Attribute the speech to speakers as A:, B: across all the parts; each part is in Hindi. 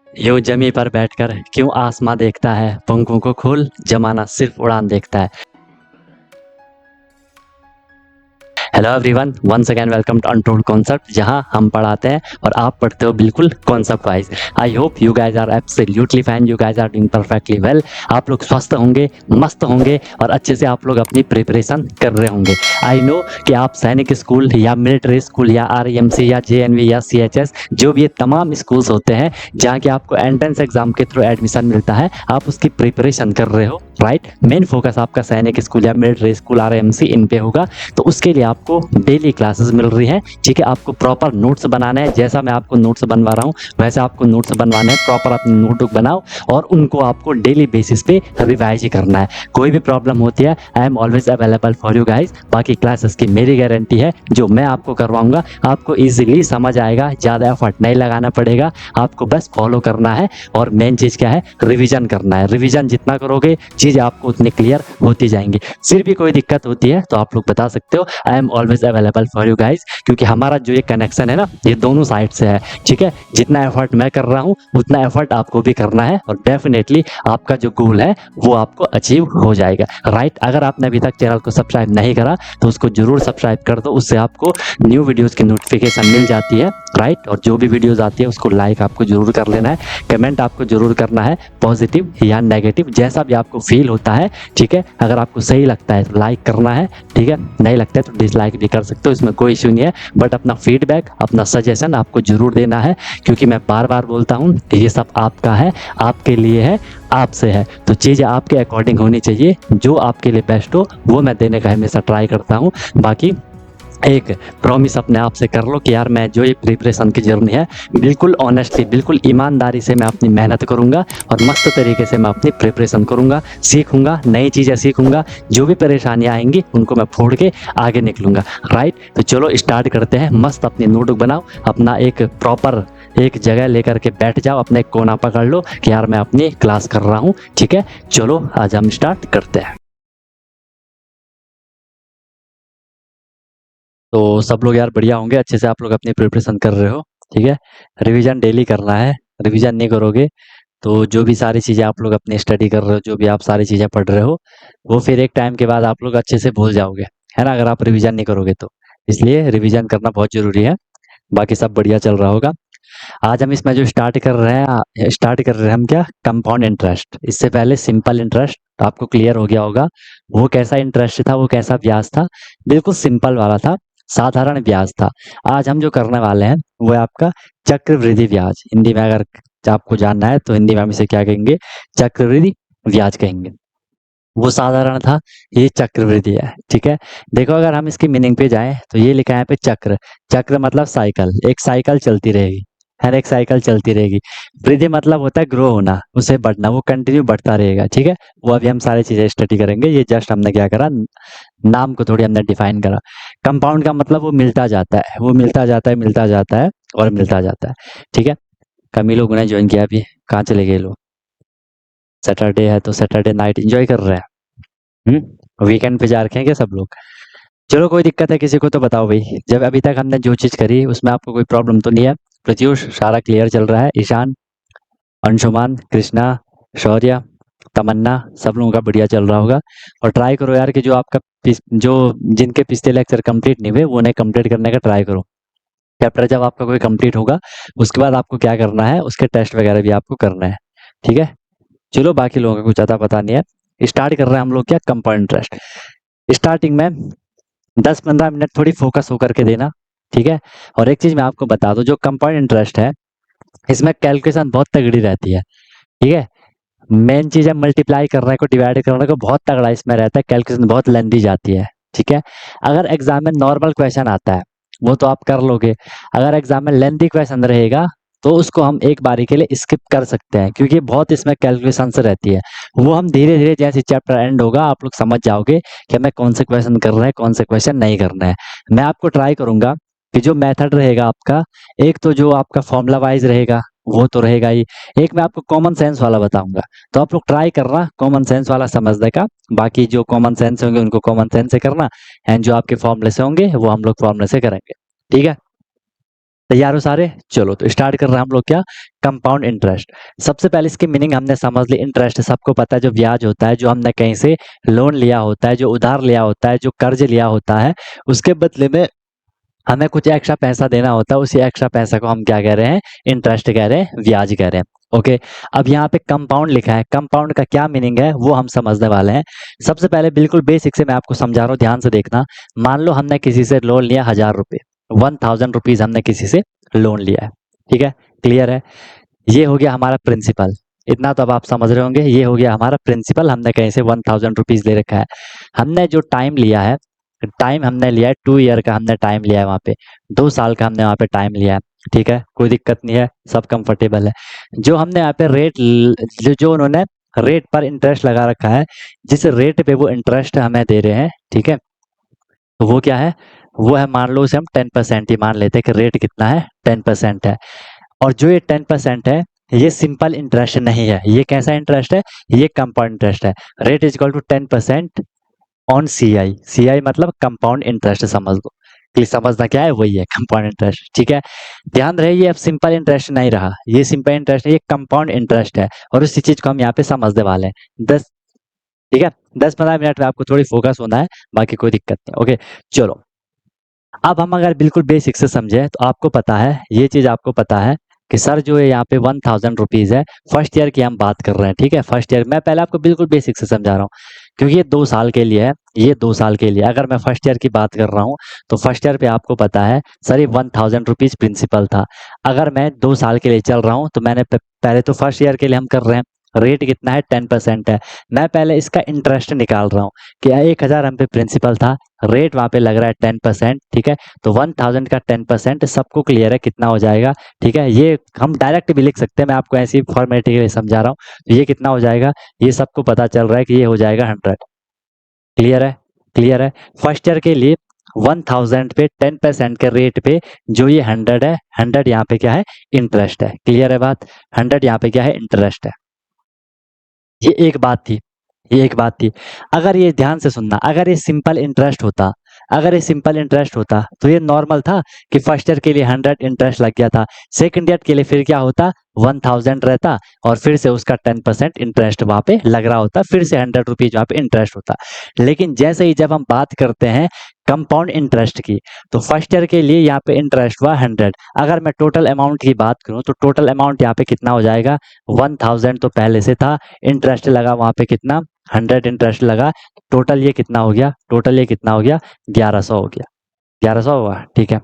A: यूं जमी पर बैठकर क्यों आसमां देखता है, पंखों को खोल जमाना सिर्फ उड़ान देखता है। Hello everyone, once again welcome to untold concept, जहां हम पढ़ाते हैं और आप पढ़ते हो बिल्कुल concept wise. I hope you guys are absolutely fine, you guys are doing perfectly well. आप लोग स्वस्थ होंगे, मस्त होंगे और अच्छे से आप लोग अपनी प्रिपरेशन कर रहे होंगे। आई नो कि आप सैनिक स्कूल या मिलिट्री स्कूल या आरईएमसी या जेएनवी या सीएचएस, जो भी ये तमाम स्कूल्स होते हैं जहाँ के आपको एंट्रेंस एग्जाम के थ्रू एडमिशन मिलता है, आप उसकी प्रिपरेशन कर रहे हो, राइट। मेन फोकस आपका सैनिक स्कूल या मिलिट्री स्कूल आरईएमसी इन पे होगा। तो उसके लिए आपको डेली क्लासेस मिल रही हैं, ठीक है। आपको प्रॉपर नोट्स बनाना है, जैसा मैं आपको नोट्स बनवा रहा हूँ वैसे आपको नोट्स बनवाने हैं। प्रॉपर अपनी नोटबुक बनाओ और उनको आपको डेली बेसिस पे रिवाइज ही करना है। कोई भी प्रॉब्लम होती है, I am always available for you guys. बाकी क्लासेस की मेरी गारंटी है, जो मैं आपको करवाऊंगा आपको ईजिली समझ आएगा, ज़्यादा एफर्ट नहीं लगाना पड़ेगा, आपको बस फॉलो करना है। और मेन चीज़ क्या है, रिविजन करना है। रिविजन जितना करोगे चीज़ आपको उतनी क्लियर होती जाएंगी। फिर भी कोई दिक्कत होती है तो आप लोग बता सकते हो, I am always available for you guys. क्योंकि हमारा जो ये कनेक्शन है ना, ये दोनों साइड से है, ठीक है। जितना एफर्ट मैं कर रहा हूँ उतना एफर्ट आपको भी करना है और डेफिनेटली आपका जो गोल है वो आपको अचीव हो जाएगा, राइट। अगर आपने अभी तक चैनल को सब्सक्राइब नहीं करा तो उसको जरूर सब्सक्राइब कर दो, उससे आपको न्यू वीडियोस की नोटिफिकेशन मिल जाती है, राइट। और जो भी वीडियोस आती है उसको लाइक आपको जरूर कर लेना है, कमेंट आपको जरूर करना है, पॉजिटिव या नेगेटिव जैसा भी आपको फील होता है, ठीक है। अगर आपको सही लगता है तो लाइक करना है, ठीक है। नहीं लगता है तो डिसलाइक भी कर सकते हो, इसमें कोई इश्यू नहीं है। बट अपना फीडबैक, अपना सजेशन आपको जरूर देना है, क्योंकि मैं बार बार बोलता हूँ ये सब आपका है, आपके लिए है, आपसे है। तो चीज़ें आपके अकॉर्डिंग होनी चाहिए, जो आपके लिए बेस्ट हो वो मैं देने का हमेशा ट्राई करता हूँ। बाकी एक प्रॉमिस अपने आप से कर लो कि यार मैं जो ये प्रिपरेशन की जर्नी है बिल्कुल ऑनेस्टली, बिल्कुल ईमानदारी से मैं अपनी मेहनत करूंगा और मस्त तरीके से मैं अपनी प्रिपरेशन करूंगा, सीखूंगा, नई चीज़ें सीखूंगा। जो भी परेशानियां आएंगी उनको मैं फोड़ के आगे निकलूंगा, राइट। तो चलो स्टार्ट करते हैं। मस्त अपनी नोटबुक बनाओ, अपना एक प्रॉपर एक जगह लेकर के बैठ जाओ, अपने एक कोना पकड़ लो कि यार मैं अपनी क्लास कर रहा हूँ, ठीक है। चलो आज हम स्टार्ट करते हैं। तो सब लोग यार बढ़िया होंगे, अच्छे से आप लोग अपनी प्रिपरेशन कर रहे हो, ठीक है। रिवीजन डेली करना है, रिवीजन नहीं करोगे तो जो भी सारी चीज़ें आप लोग अपनी स्टडी कर रहे हो, जो भी आप सारी चीज़ें पढ़ रहे हो, वो फिर एक टाइम के बाद आप लोग अच्छे से भूल जाओगे, है ना, अगर आप रिवीजन नहीं करोगे तो। इसलिए रिवीजन करना बहुत ज़रूरी है। बाकी सब बढ़िया चल रहा होगा। आज हम इसमें जो स्टार्ट कर रहे हैं हम क्या, कंपाउंड इंटरेस्ट। इससे पहले सिंपल इंटरेस्ट आपको क्लियर हो गया होगा। वो कैसा इंटरेस्ट था, वो कैसा ब्याज था, बिल्कुल सिंपल वाला था, साधारण ब्याज था। आज हम जो करने वाले हैं वो है आपका चक्रवृद्धि ब्याज। हिंदी में अगर आपको जानना है तो हिंदी में हम इसे क्या कहेंगे, चक्रवृद्धि ब्याज कहेंगे। वो साधारण था, ये चक्रवृद्धि है, ठीक है। देखो अगर हम इसकी मीनिंग पे जाएं तो ये लिखा है यहाँ पे चक्र। चक्र मतलब साइकिल, एक साइकिल चलती रहेगी, हर एक साइकिल चलती रहेगी। वृद्धि मतलब होता है ग्रो होना, उसे बढ़ना, वो कंटिन्यू बढ़ता रहेगा, ठीक है। वो अभी हम सारी चीजें स्टडी करेंगे, ये जस्ट हमने क्या करा, नाम को थोड़ी हमने डिफाइन करा। कंपाउंड का मतलब वो मिलता जाता है, वो मिलता जाता है, मिलता जाता है और मिलता जाता है, ठीक है। कम ही लोगों ने ज्वाइन किया अभी, कहाँ चले गए लोग। सैटरडे है तो सैटरडे नाइट एंजॉय कर रहे हैं, वीकेंड पे जा रखे हैं क्या सब लोग। चलो कोई दिक्कत है किसी को तो बताओ भाई। जब अभी तक हमने जो चीज़ करी उसमें आपको कोई प्रॉब्लम तो नहीं है। प्रत्यूष सारा क्लियर चल रहा है, ईशान, अंशुमान, कृष्णा, शौर्य, तमन्ना, सब लोगों का बढ़िया चल रहा होगा। और ट्राई करो यार कि जो आपका जो जिनके पिछले लेक्चर कंप्लीट नहीं हुए वो उन्हें कंप्लीट करने का ट्राई करो। चैप्टर जब आपका कोई कंप्लीट होगा उसके बाद आपको क्या करना है, उसके टेस्ट वगैरह भी आपको करना है, ठीक है। चलो बाकी लोगों का कुछ ज़्यादा पता नहीं है। स्टार्ट कर रहे हैं हम लोग क्या, कंपाउंड इंटरेस्ट। स्टार्टिंग में 10-15 मिनट थोड़ी फोकस होकर के देना, ठीक है। और एक चीज मैं आपको बता दूं, जो कंपाउंड इंटरेस्ट है इसमें कैलकुलेशन बहुत तगड़ी रहती है, ठीक है। मेन चीज है मल्टीप्लाई करने को, डिवाइड करने को बहुत तगड़ा इसमें रहता है, कैलकुलेशन बहुत लेंदी जाती है, ठीक है। अगर एग्जाम में नॉर्मल क्वेश्चन आता है वो तो आप कर लोगे, अगर एग्जाम में लेंदी क्वेश्चन रहेगा तो उसको हम एक बारी के लिए स्किप कर सकते हैं, क्योंकि बहुत इसमें कैलकुलेशन से रहती है। वो हम धीरे धीरे जैसे चैप्टर एंड होगा आप लोग समझ जाओगे कि हमें कौन से क्वेश्चन करना है, कौन से क्वेश्चन नहीं करना है। मैं आपको ट्राई करूंगा कि जो मेथड रहेगा आपका, एक तो जो आपका फॉर्मूला वाइज रहेगा वो तो रहेगा ही, एक मैं आपको कॉमन सेंस वाला बताऊंगा। तो आप लोग ट्राई करना कॉमन सेंस वाला समझने का। बाकी जो कॉमन सेंस होंगे उनको कॉमन सेंस से करना, एंड जो आपके फॉर्मूले से होंगे वो हम लोग फॉर्मूले से करेंगे, ठीक है। तैयार हो सारे? चलो तो स्टार्ट कर रहे हैं हम लोग क्या, कंपाउंड इंटरेस्ट। सबसे पहले इसकी मीनिंग हमने समझ ली। इंटरेस्ट सबको पता है, जो ब्याज होता है, जो हमने कहीं से लोन लिया होता है, जो उधार लिया होता है, जो कर्ज लिया होता है, उसके बदले में हमें कुछ एक्स्ट्रा पैसा देना होता है। उसी एक्स्ट्रा पैसा को हम क्या कह रहे हैं, इंटरेस्ट कह रहे हैं, ब्याज कह रहे हैं। ओके, अब यहाँ पे कंपाउंड लिखा है, कंपाउंड का क्या मीनिंग है वो हम समझने वाले हैं। सबसे पहले बिल्कुल बेसिक से मैं आपको समझा रहा हूँ, ध्यान से देखना। मान लो हमने किसी से लोन लिया 1000 रुपये, 1000 रुपीज हमने किसी से लोन लिया है, ठीक है, क्लियर है। ये हो गया हमारा प्रिंसिपल, इतना तो अब आप समझ रहे होंगे। ये हो गया हमारा प्रिंसिपल, हमने कहीं से 1000 रुपीज ले रखा है। हमने जो टाइम लिया है, टाइम हमने लिया है 2 ईयर का, हमने टाइम लिया है वहाँ पे, 2 साल का हमने वहाँ पे टाइम लिया है, ठीक है, कोई दिक्कत नहीं है, सब कंफर्टेबल है। जो हमने यहाँ पे रेट, जो उन्होंने रेट पर इंटरेस्ट लगा रखा है, जिस रेट पे वो इंटरेस्ट हमें दे रहे हैं, ठीक है, तो वो क्या है, वो है, मान लो उसे हम 10% ही मान लेते हैं कि रेट कितना है, 10% है। और जो ये 10% है, ये सिंपल इंटरेस्ट नहीं है। ये कैसा इंटरेस्ट है, ये कंपाउंड इंटरेस्ट है। Rate is equal to 10% on CI। CI मतलब कंपाउंड इंटरेस्ट समझ लो, कि समझना क्या है, वही है कंपाउंड इंटरेस्ट, ठीक है। ध्यान रहे, ये अब सिंपल इंटरेस्ट नहीं रहा, ये सिंपल इंटरेस्ट नहीं, ये कंपाउंड इंटरेस्ट है। और उसी चीज को हम यहाँ पे समझने वाले हैं। 10, ठीक है, 10-15 मिनट में आपको थोड़ी फोकस होना है, बाकी कोई दिक्कत नहीं। ओके, चलो, अब हम अगर बिल्कुल बेसिक से समझे तो आपको पता है, ये चीज आपको पता है कि सर जो है यहाँ पे 1000 रुपीज है, फर्स्ट ईयर की हम बात कर रहे हैं, ठीक है, फर्स्ट ईयर। मैं पहले आपको बिल्कुल बेसिक से समझा रहा हूँ, क्योंकि ये 2 साल के लिए है, ये 2 साल के लिए। अगर मैं फर्स्ट ईयर की बात कर रहा हूँ, तो फर्स्ट ईयर पे आपको पता है सर, ये 1000 रुपीज प्रिंसिपल था। अगर मैं 2 साल के लिए चल रहा हूँ, तो मैंने पहले तो फर्स्ट ईयर के लिए हम कर रहे हैं, रेट कितना है, 10% है। मैं पहले इसका इंटरेस्ट निकाल रहा हूँ कि 1000 हम पे प्रिंसिपल था, रेट वहां पे लग रहा है 10%, ठीक है। तो 1000 का 10% सबको क्लियर है कितना हो जाएगा, ठीक है। ये हम डायरेक्ट भी लिख सकते हैं, मैं आपको ऐसी फॉर्मेलिटी के लिए समझा रहा हूँ। तो ये कितना हो जाएगा, ये सबको पता चल रहा है कि ये हो जाएगा 100। क्लियर है, क्लियर है। फर्स्ट ईयर के लिए 1000 पे 10% के रेट पे जो ये 100 है, 100 यहाँ पे क्या है, इंटरेस्ट है। क्लियर है बात, 100 यहाँ पे क्या है, इंटरेस्ट है। ये एक बात थी, ये एक बात थी। अगर ये ध्यान से सुनना, अगर ये सिंपल इंटरेस्ट होता, अगर ये सिंपल इंटरेस्ट होता, तो ये नॉर्मल था कि फर्स्ट ईयर के लिए 100 इंटरेस्ट लग गया था, सेकंड ईयर के लिए फिर क्या होता, 1000 रहता, और फिर से उसका 10% इंटरेस्ट वहां पे लग रहा होता, फिर से 100 रुपीज वहां पे इंटरेस्ट होता। लेकिन जैसे ही जब हम बात करते हैं कंपाउंड इंटरेस्ट की, तो फर्स्ट ईयर के लिए यहाँ पे इंटरेस्ट हुआ 100। अगर मैं टोटल अमाउंट की बात करूं, तो टोटल अमाउंट यहाँ पे कितना हो जाएगा, 1000 तो पहले से था, इंटरेस्ट लगा वहां पे कितना, 100 इंटरेस्ट लगा। टोटल ये कितना हो गया, टोटल ये कितना हो गया, 1100 हो गया, 1100 हुआ, ठीक है।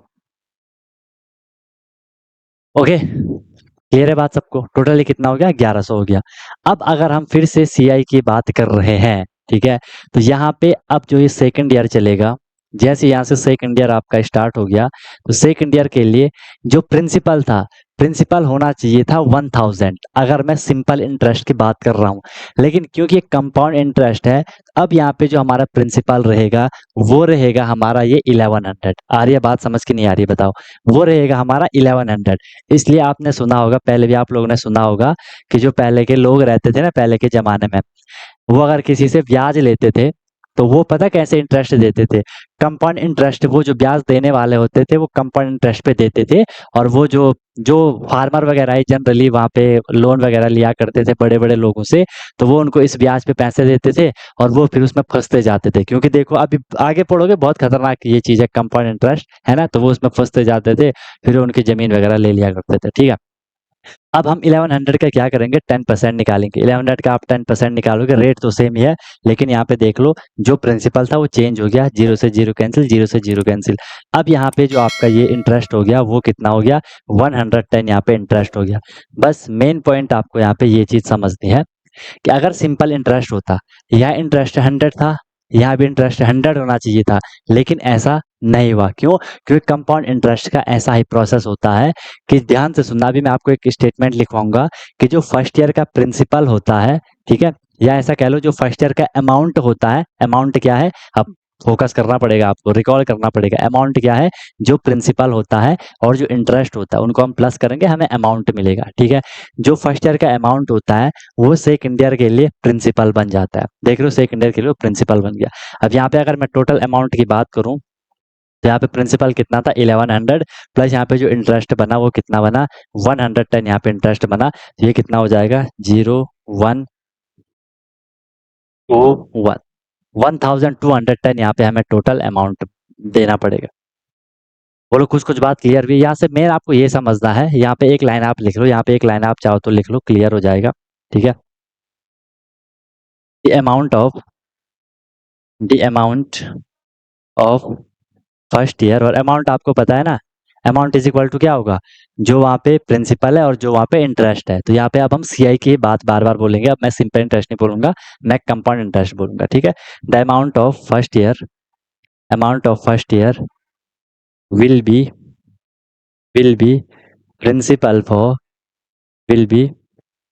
A: ओके, क्लियर है बात सबको, टोटल ये कितना हो गया, 1100 हो गया। अब अगर हम फिर से CI की बात कर रहे हैं, ठीक है, तो यहाँ पे अब जो ये सेकंड ईयर चलेगा, जैसे यहाँ से सेकंड ईयर आपका स्टार्ट हो गया, तो सेकंड ईयर के लिए जो प्रिंसिपल था, प्रिंसिपल होना चाहिए था 1000, अगर मैं सिंपल इंटरेस्ट की बात कर रहा हूँ। लेकिन क्योंकि कंपाउंड इंटरेस्ट है, अब यहाँ पे जो हमारा प्रिंसिपल रहेगा, वो रहेगा हमारा ये 1100। आ रही है बात समझ की नहीं आ रही है, बताओ। वो रहेगा हमारा 1100। इसलिए आपने सुना होगा, पहले भी आप लोगों ने सुना होगा कि जो पहले के लोग रहते थे ना, पहले के जमाने में, वो अगर किसी से ब्याज लेते थे, तो वो पता कैसे इंटरेस्ट देते थे, कंपाउंड इंटरेस्ट। वो जो ब्याज देने वाले होते थे, वो कंपाउंड इंटरेस्ट पे देते थे। और वो जो जो फार्मर वगैरह है, जनरली वहाँ पे लोन वगैरह लिया करते थे बड़े बड़े लोगों से, तो वो उनको इस ब्याज पे पैसे देते थे, और वो फिर उसमें फंसते जाते थे। क्योंकि देखो, अभी आगे पढ़ोगे, बहुत खतरनाक ये चीज है कंपाउंड इंटरेस्ट, है ना। तो वो उसमें फंसते जाते थे, फिर उनकी जमीन वगैरह ले लिया करते थे, ठीक है। अब हम 1100 का क्या करेंगे, 10% निकालेंगे। 1100 का आप 10% निकालोगे, रेट तो सेम ही है, लेकिन यहाँ पे देख लो, जो प्रिंसिपल था वो चेंज हो गया, 0 से 0 कैंसिल, 0 से 0 कैंसिल। अब यहाँ पे जो आपका ये इंटरेस्ट हो गया, वो कितना हो गया, 110 यहाँ पे इंटरेस्ट हो गया। बस मेन पॉइंट आपको यहाँ पे ये चीज समझनी है कि अगर सिंपल इंटरेस्ट होता, यहाँ इंटरेस्ट 100 था, यहाँ भी इंटरेस्ट 100 होना चाहिए था, लेकिन ऐसा नहीं हुआ। क्यों? क्योंकि कंपाउंड इंटरेस्ट का ऐसा ही प्रोसेस होता है कि, ध्यान से सुनना, भी मैं आपको एक स्टेटमेंट लिखवाऊंगा कि जो फर्स्ट ईयर का प्रिंसिपल होता है, ठीक है, या ऐसा कह लो जो फर्स्ट ईयर का अमाउंट होता है, अमाउंट क्या है, अब फोकस करना पड़ेगा आपको, रिकॉल करना पड़ेगा, अमाउंट क्या है, जो प्रिंसिपल होता है और जो इंटरेस्ट होता है, उनको हम प्लस करेंगे, हमें अमाउंट मिलेगा, ठीक है। जो फर्स्ट ईयर का अमाउंट होता है, वो सेकंड ईयर के लिए प्रिंसिपल बन जाता है। देख लो, सेकंड ईयर के लिए प्रिंसिपल बन गया। अब यहाँ पे अगर मैं टोटल अमाउंट की बात करूं, तो यहाँ पे प्रिंसिपल कितना था 1100 प्लस यहाँ पे जो इंटरेस्ट बना वो कितना बना 110 यहाँ पे इंटरेस्ट बना, तो ये कितना हो जाएगा 0121 1210 यहाँ पे हमें टोटल अमाउंट देना पड़ेगा। बोलो कुछ कुछ बात क्लियर हुई? यहाँ से मेन आपको ये समझना है, यहाँ पे एक लाइन आप लिख लो, यहाँ पे एक लाइन आप चाहो तो लिख लो, क्लियर हो जाएगा। ठीक है, the amount of first year, और अमाउंट आपको पता है ना, अमाउंट इज इक्वल टू क्या होगा, जो वहाँ पे प्रिंसिपल है और जो वहाँ पे इंटरेस्ट है। तो यहाँ पे अब हम सीआई की बात बार बार बोलेंगे, अब मैं सिंपल इंटरेस्ट नहीं बोलूंगा, मैं कंपाउंड इंटरेस्ट बोलूंगा। ठीक है, the amount of first year will be will be principal for will be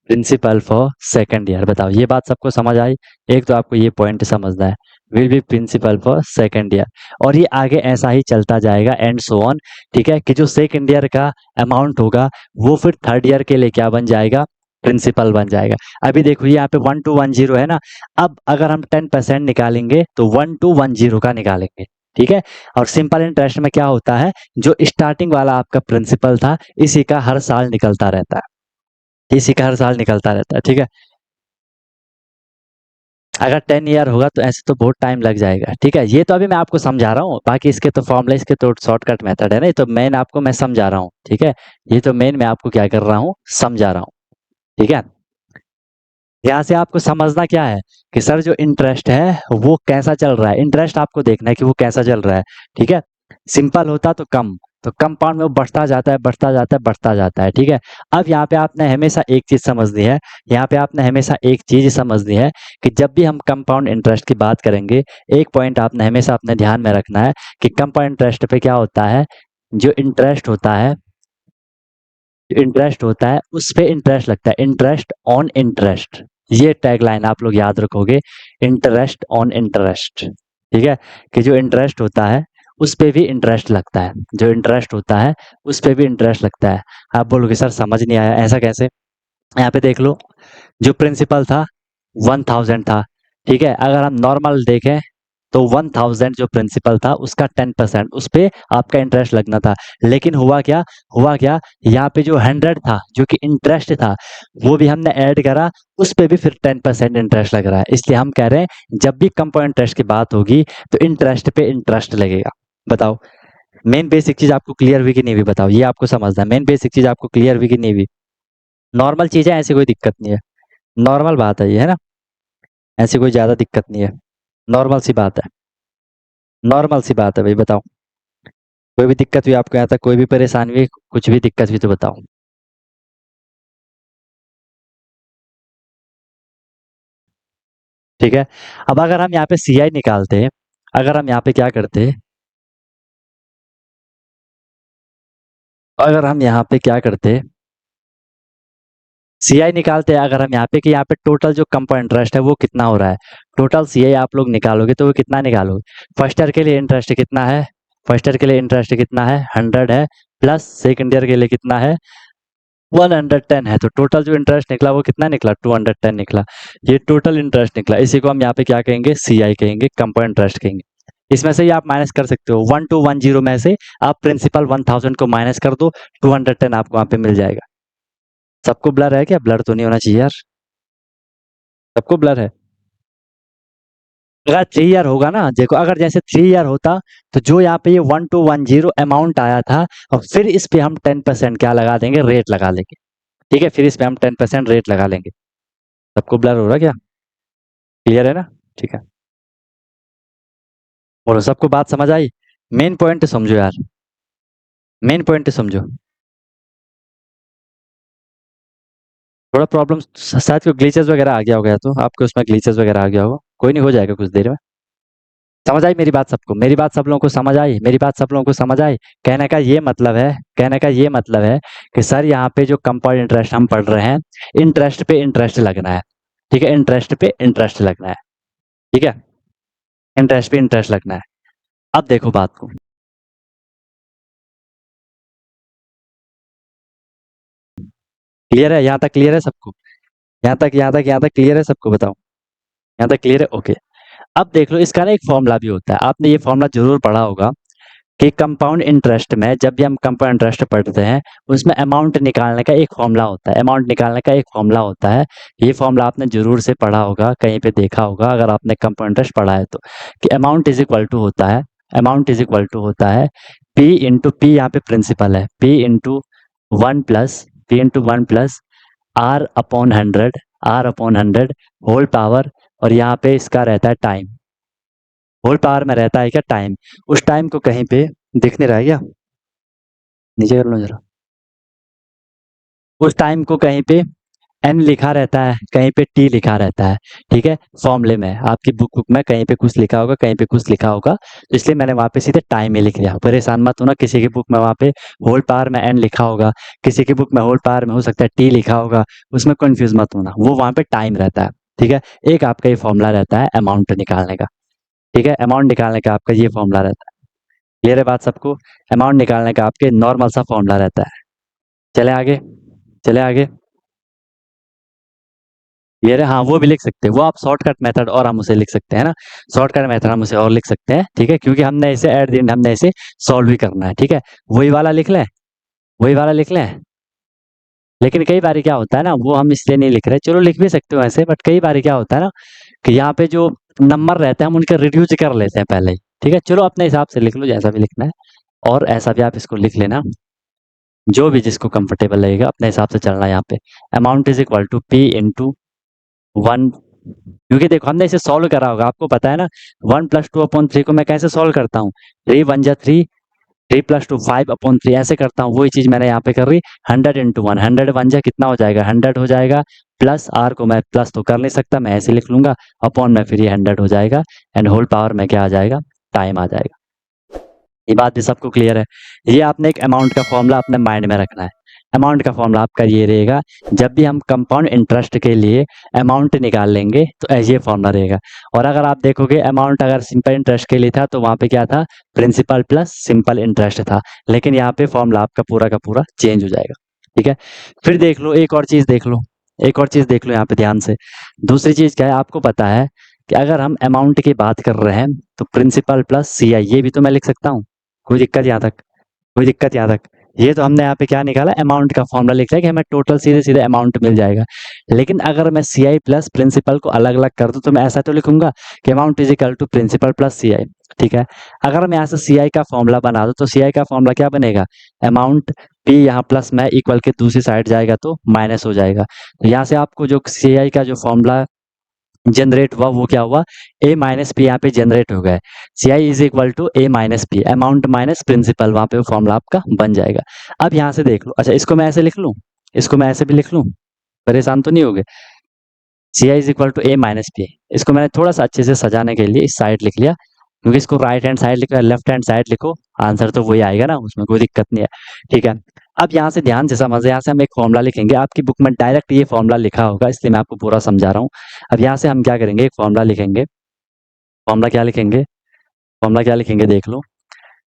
A: principal for second year. बताओ ये बात सबको समझ आई? एक तो आपको ये पॉइंट समझना है, will be principal for second year, और ये आगे ऐसा ही चलता जाएगा एंड सो ऑन। ठीक है, कि जो सेकंड ईयर का अमाउंट होगा वो फिर थर्ड ईयर के लिए क्या बन जाएगा, प्रिंसिपल बन जाएगा। अभी देखो ये यहाँ पे 1210 है ना, अब अगर हम 10% निकालेंगे तो 1210 का निकालेंगे। ठीक है, और सिंपल इंटरेस्ट में क्या होता है, जो स्टार्टिंग वाला आपका प्रिंसिपल था इसी का हर साल निकलता रहता है, इसी का हर साल निकलता रहता है। ठीक है, अगर 10 ईयर होगा तो ऐसे तो बहुत टाइम लग जाएगा। ठीक है, ये तो अभी मैं आपको समझा रहा हूँ, बाकी इसके तो फॉर्मूला, इसके तो शॉर्टकट मेथड है ना, ये तो मेन आपको मैं समझा रहा हूँ। ठीक है, ये तो मेन मैं आपको क्या कर रहा हूँ, समझा रहा हूँ। ठीक है, यहाँ से आपको समझना क्या है कि सर जो इंटरेस्ट है वो कैसा चल रहा है, इंटरेस्ट आपको देखना है कि वो कैसा चल रहा है। ठीक है, सिंपल होता तो कम, तो कंपाउंड में वो बढ़ता जाता है, बढ़ता जाता है, बढ़ता जाता है। ठीक है, अब यहाँ पे आपने हमेशा एक चीज समझनी है, यहाँ पे आपने हमेशा एक चीज समझनी है कि जब भी हम कंपाउंड इंटरेस्ट की बात करेंगे, एक पॉइंट आपने हमेशा अपने ध्यान में रखना है कि कंपाउंड इंटरेस्ट पे क्या होता है, जो इंटरेस्ट होता है उस पे इंटरेस्ट लगता है, इंटरेस्ट ऑन इंटरेस्ट। ये टैगलाइन आप लोग याद रखोगे, इंटरेस्ट ऑन इंटरेस्ट। ठीक है, कि जो इंटरेस्ट होता है उस पे भी इंटरेस्ट लगता है, जो इंटरेस्ट होता है उस पे भी इंटरेस्ट लगता है। आप बोलोगे सर समझ नहीं आया, ऐसा कैसे? यहाँ पे देख लो, जो प्रिंसिपल था 1000 था। ठीक है, अगर हम नॉर्मल देखें तो 1000 जो प्रिंसिपल था उसका 10% उस पे आपका इंटरेस्ट लगना था, लेकिन हुआ क्या, यहाँ पे जो 100 था जो कि इंटरेस्ट था वो भी हमने ऐड करा, उस पे भी फिर 10% इंटरेस्ट लग रहा है। इसलिए हम कह रहे हैं जब भी कंपाउंड इंटरेस्ट की बात होगी तो इंटरेस्ट पे इंटरेस्ट लगेगा। बताओ मेन बेसिक चीज आपको क्लियर हुई कि नहीं हुई? बताओ, ये आपको समझना है, मेन बेसिक चीज आपको क्लियर हुई कि नहीं हुई? नॉर्मल चीज है, ऐसी कोई दिक्कत नहीं है, नॉर्मल बात है ये, है ना, ऐसी कोई ज्यादा दिक्कत नहीं है, नॉर्मल सी बात है, नॉर्मल सी बात है भाई। बताओ कोई भी दिक्कत हुई आपको, यहाँ तक कोई भी परेशानी हुई, कुछ भी दिक्कत हुई तो बताओ। ठीक है, अब अगर हम यहाँ पे सीआई निकालते, अगर हम यहाँ पे क्या करते, अगर हम यहाँ पे क्या करते, सीआई निकालते हैं अगर हम यहाँ पे, कि यहाँ पे टोटल जो कंपाउंड इंटरेस्ट है वो कितना हो रहा है, टोटल सीआई आप लोग निकालोगे तो वो कितना निकालोगे, फर्स्ट ईयर के लिए इंटरेस्ट कितना है, फर्स्ट ईयर के लिए इंटरेस्ट कितना है 100 है, प्लस सेकंड ईयर के लिए कितना है 110 है, तो टोटल जो इंटरेस्ट निकला वो कितना निकला 210 निकला। ये टोटल इंटरेस्ट निकला, इसी को हम यहाँ पे क्या कहेंगे, सीआई कहेंगे, कंपाउंड इंटरेस्ट कहेंगे। इसमें से ही आप माइनस कर सकते हो, 1210 में से आप प्रिंसिपल 1000 को माइनस कर दो, 210 आपको वहां पे मिल जाएगा। सबको ब्लर है क्या? ब्लर तो नहीं होना चाहिए यार, सबको ब्लर है? अगर 3 ईयर होगा ना, देखो अगर जैसे 3 ईयर होता तो जो यहाँ पे ये 1210 अमाउंट आया था, और फिर इस पे हम 10% क्या लगा देंगे, रेट लगा लेंगे। ठीक है, फिर इस पे हम 10% रेट लगा लेंगे। सबको ब्लर हो रहा है क्या? क्लियर है ना? ठीक है, बोलो सबको बात समझ आई? मेन पॉइंट समझो यार, मेन पॉइंट समझो। थोड़ा प्रॉब्लम शायद कोई ग्लिचेस वगैरह आ गया होगा, तो आपके उसमें ग्लिचेस वगैरह आ गया होगा, कोई नहीं, हो जाएगा कुछ देर में। समझ आई मेरी बात सबको? मेरी बात सब लोगों को समझ आई? मेरी बात सब लोगों को समझ आई? कहने का ये मतलब है, कहने का ये मतलब है कि सर यहाँ पे जो कंपाउंड इंटरेस्ट हम पढ़ रहे हैं, इंटरेस्ट पे इंटरेस्ट लगना है। ठीक है, इंटरेस्ट पे इंटरेस्ट लगना है। ठीक है, इंटरेस्ट पे इंटरेस्ट लगना है। अब देखो बात को, क्लियर है? यहाँ तक क्लियर है सबको? यहाँ तक क्लियर है सबको? बताओ, यहाँ तक क्लियर है? ओके। अब देख लो, इसका ना एक फॉर्मूला भी होता है, आपने ये फॉर्मूला जरूर पढ़ा होगा, कि कंपाउंड इंटरेस्ट में जब भी हम कंपाउंड इंटरेस्ट पढ़ते हैं उसमें अमाउंट निकालने का एक फॉर्मूला होता है, अमाउंट निकालने का एक फॉर्मूला होता है। ये फॉर्मूला आपने जरूर से पढ़ा होगा, कहीं पे देखा होगा अगर आपने कंपाउंड इंटरेस्ट पढ़ा है तो, कि अमाउंट इज इक्वल टू होता है, अमाउंट इज इक्वल टू होता है पी इंटू पी, यहाँ पे प्रिंसिपल है, P into one plus R upon 100, R upon 100 whole power, और यहाँ पे इसका रहता है टाइम, होल पावर में रहता है क्या टाइम। उस टाइम को कहीं पे दिख नहीं रहा है क्या, नीचे कर लो जरा। उस टाइम को कहीं पे एन लिखा रहता है, कहीं पे टी लिखा रहता है, ठीक है। फॉर्मूले में आपकी बुक में कहीं पे कुछ लिखा होगा, कहीं पे कुछ लिखा होगा, तो इसलिए मैंने वहां पे सीधे टाइम ही लिख दिया। परेशान मत होना, किसी की बुक में वहां पे होल पावर में एन लिखा होगा, किसी की बुक में होल पावर में हो सकता है टी लिखा होगा, उसमें कंफ्यूज मत होना, वो वहां पे टाइम रहता है, ठीक है। एक आपका ये फॉर्मूला रहता है अमाउंट निकालने का, ठीक है, अमाउंट निकालने का आपका ये फॉर्मूला रहता है। क्लियर है बात सबको, अमाउंट निकालने का आपके नॉर्मल सा फॉर्मूला रहता है। चले आगे, चले आगे। ये रहे, हाँ वो भी लिख सकते हैं, वो आप शॉर्टकट मेथड और हम उसे लिख सकते हैं ना, शॉर्टकट मेथड हम उसे और लिख सकते हैं, ठीक है, क्योंकि हमने इसे एट द एंड हमने इसे सॉल्व भी करना है, ठीक है। वही वाला लिख लें, वही वाला लिख लें। लेकिन कई बार क्या होता है ना, वो हम इसलिए नहीं लिख रहे, चलो लिख भी सकते हो ऐसे, बट कई बार क्या होता है ना कि यहाँ पे जो नंबर रहते हैं हम उनके रिड्यूस कर लेते हैं पहले ही, ठीक है। चलो अपने हिसाब से लिख लो जैसा भी लिखना है, और ऐसा भी आप इसको लिख लेना, जो भी जिसको कंफर्टेबल लगेगा अपने हिसाब से चलना है यहाँ पे। Amount is equal to P into one, क्योंकि देखो हमने इसे सॉल्व करा होगा, आपको पता है ना 1+2/3 को मैं कैसे सॉल्व करता हूँ, 3 1 जा 3, 3+2 5/3 ऐसे करता हूँ, वही चीज मैंने यहाँ पे कर रही। 100 × 1, 100 1 जा कितना हो जाएगा 100 हो जाएगा, प्लस आर को मैं प्लस तो कर नहीं सकता, मैं ऐसे लिख लूंगा, अपॉन में फिर ये 100 हो जाएगा, एंड होल पावर में क्या आ जाएगा टाइम आ जाएगा। ये बात भी सबको क्लियर है। ये आपने एक अमाउंट का फॉर्मूला अपने माइंड में रखना है। अमाउंट का फॉर्मूला आपका ये रहेगा, जब भी हम कंपाउंड इंटरेस्ट के लिए अमाउंट निकाल लेंगे तो ये फॉर्मूला रहेगा। और अगर आप देखोगे अमाउंट अगर सिंपल इंटरेस्ट के लिए था तो वहां पे क्या था, प्रिंसिपल प्लस सिंपल इंटरेस्ट था, लेकिन यहाँ पे फॉर्मूला आपका पूरा का पूरा चेंज हो जाएगा, ठीक है। फिर देख लो एक और चीज देख लो, एक और चीज देख लो यहाँ पे ध्यान से। दूसरी चीज क्या है, आपको पता है कि अगर हम अमाउंट की बात कर रहे हैं तो प्रिंसिपल प्लस सी आई, ये भी तो मैं लिख सकता हूँ, कोई दिक्कत यहाँ तक, कोई दिक्कत यहाँ तक। ये तो हमने यहाँ पे क्या निकाला, अमाउंट का फॉर्मूला लिख लिया कि हमें टोटल सीधे सीधे अमाउंट मिल जाएगा। लेकिन अगर मैं सी आई प्लस प्रिंसिपल को अलग अलग कर दूं तो मैं ऐसा तो लिखूंगा कि amount is equal to principal plus C I, ठीक है। अगर मैं यहाँ से सी आई का फॉर्मूला बना दूं तो सी आई का फॉर्मूला क्या बनेगा, अमाउंट पी यहाँ प्लस में इक्वल के दूसरी साइड जाएगा तो माइनस हो जाएगा। तो यहाँ से आपको जो सी आई का जो फॉर्मूला जनरेट हुआ वो क्या हुआ, ए माइनस पी यहाँ पे जनरेट हो गया, C I is equal to A minus P, amount minus principal, वहां पे वो फॉर्मूला आपका बन जाएगा। अब यहाँ से देख लो, अच्छा इसको मैं ऐसे लिख लूँ, इसको मैं ऐसे भी लिख लूँ, परेशान तो नहीं हो गए। C I is equal to A minus P, इसको मैंने थोड़ा सा अच्छे से सजाने के लिए इस साइड लिख लिया, क्योंकि इसको राइट हैंड साइड लिखो या लेफ्ट हैंड साइड लिखो आंसर तो वही आएगा ना, उसमें कोई दिक्कत नहीं है, ठीक है। अब यहाँ से ध्यान से समझ, यहाँ से हम एक फॉर्मूला लिखेंगे, आपकी बुक में डायरेक्ट ये फॉर्मूला लिखा होगा इसलिए मैं आपको पूरा समझा रहा हूँ। अब यहाँ से हम क्या करेंगे, एक फॉर्मूला लिखेंगे, फॉर्मूला क्या लिखेंगे, फॉर्मूला क्या लिखेंगे देख लो,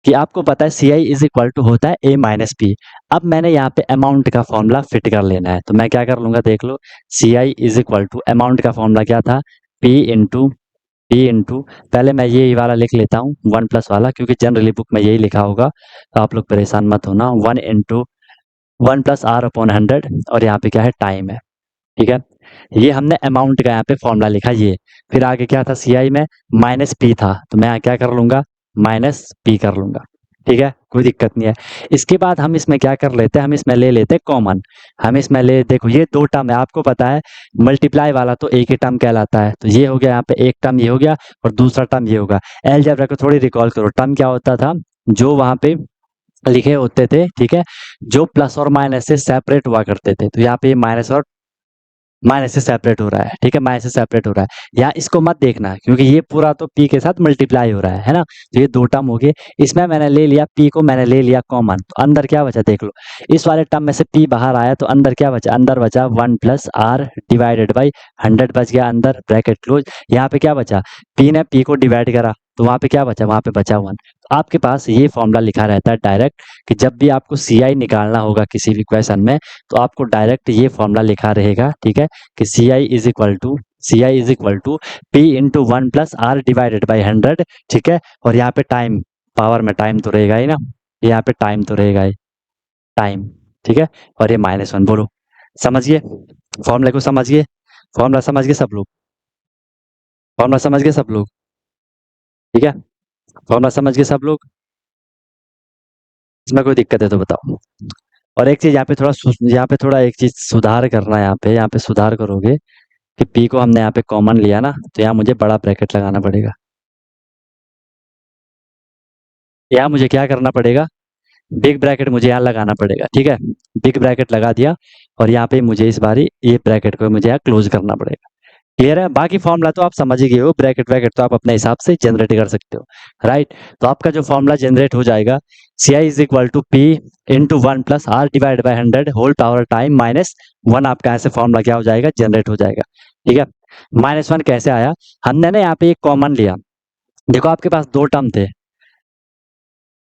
A: कि आपको पता है C I is equal to होता है ए माइनस पी। अब मैंने यहाँ पे अमाउंट का फॉर्मूला फिट कर लेना है, तो मैं क्या कर लूंगा देख लो, सी I is equal to amount का फॉर्मूला क्या था, पी इंटू पहले मैं ये वाला लिख लेता हूँ 1+ वाला, क्योंकि जनरली बुक में यही लिखा होगा, तो आप लोग परेशान मत होना, 1 × 1 + R/100, और यहाँ पे क्या है टाइम है, ठीक है। ये हमने अमाउंट का यहाँ पे फॉर्मूला लिखा ये, फिर आगे क्या था सी आई में माइनस पी था, तो मैं यहाँ क्या कर लूंगा माइनस पी कर लूंगा, ठीक है, कोई दिक्कत नहीं है। इसके बाद हम इसमें क्या कर लेते हैं, हम इसमें ले लेते हैं कॉमन, हम इसमें ले, देखो ये दो टर्म है, आपको पता है मल्टीप्लाई वाला तो एक ही टर्म कहलाता है, तो ये हो गया यहाँ पे एक टर्म ये हो गया, और दूसरा टर्म ये होगा। अलजेब्रा को थोड़ी रिकॉल करो, टर्म क्या होता था, जो वहां पे लिखे होते थे, ठीक है, जो प्लस और माइनस से सेपरेट हुआ करते थे, तो यहाँ पे माइनस और माइनस से सेपरेट हो रहा है, ठीक है, माइनस से सेपरेट हो रहा है, यहाँ इसको मत देखना क्योंकि ये पूरा तो पी के साथ मल्टीप्लाई हो रहा है ना, तो ये दो टर्म हो गए, इसमें मैंने ले लिया पी को, मैंने ले लिया कॉमन, तो अंदर क्या बचा देख लो, इस वाले टर्म में से पी बाहर आया तो अंदर क्या बचा, अंदर बचा 1+R/100 बच गया अंदर, ब्रैकेट क्लोज। यहाँ पे क्या बचा, पी ने पी को डिवाइड करा तो वहां पे क्या बचा, वहां पे बचा 1। तो आपके पास ये फॉर्मूला लिखा रहता है डायरेक्ट, कि जब भी आपको सी आई निकालना होगा किसी भी क्वेश्चन में तो आपको डायरेक्ट ये फॉर्मूला लिखा रहेगा, ठीक है, कि C I is equal to P into 1+R/100, ठीक है, और यहाँ पे टाइम पावर में टाइम तो रहेगा ही ना, यहाँ पे टाइम तो रहेगा ही, टाइम, ठीक है, और ये -1। बोलो समझिए फॉर्मूले को, समझिए फॉर्मूला, समझ गए सब लोग, फॉर्मूला समझ गए सब लोग, ठीक है, फॉर्मूला समझ गए सब लोग, इसमें कोई दिक्कत है तो बताओ। और एक चीज यहाँ पे थोड़ा यहाँ पे थोड़ा एक चीज सुधार करना है, यहाँ पे सुधार करोगे कि पी को हमने यहाँ पे कॉमन लिया ना, तो यहाँ मुझे बड़ा ब्रैकेट लगाना पड़ेगा, यहाँ मुझे क्या करना पड़ेगा, बिग ब्रैकेट मुझे यहाँ लगाना पड़ेगा, ठीक है, बिग ब्रैकेट लगा दिया, और यहाँ पे मुझे इस बारी ये ब्रैकेट को मुझे यहाँ क्लोज करना पड़ेगा। क्लियर है, बाकी फॉर्मूला तो आप समझ ही गए हो, ब्रैकेट ब्रैकेट तो आप अपने हिसाब से जनरेट कर सकते हो, राइट। तो आपका जो फॉर्मूला जनरेट हो जाएगा, C I is equal to P into 1 plus R divide by 100 whole power time -1, आपका ऐसे फॉर्मूला क्या हो जाएगा, जनरेट हो जाएगा, ठीक है। -1 कैसे आया, हमने ना यहाँ पे एक कॉमन लिया, देखो आपके पास दो टर्म थे,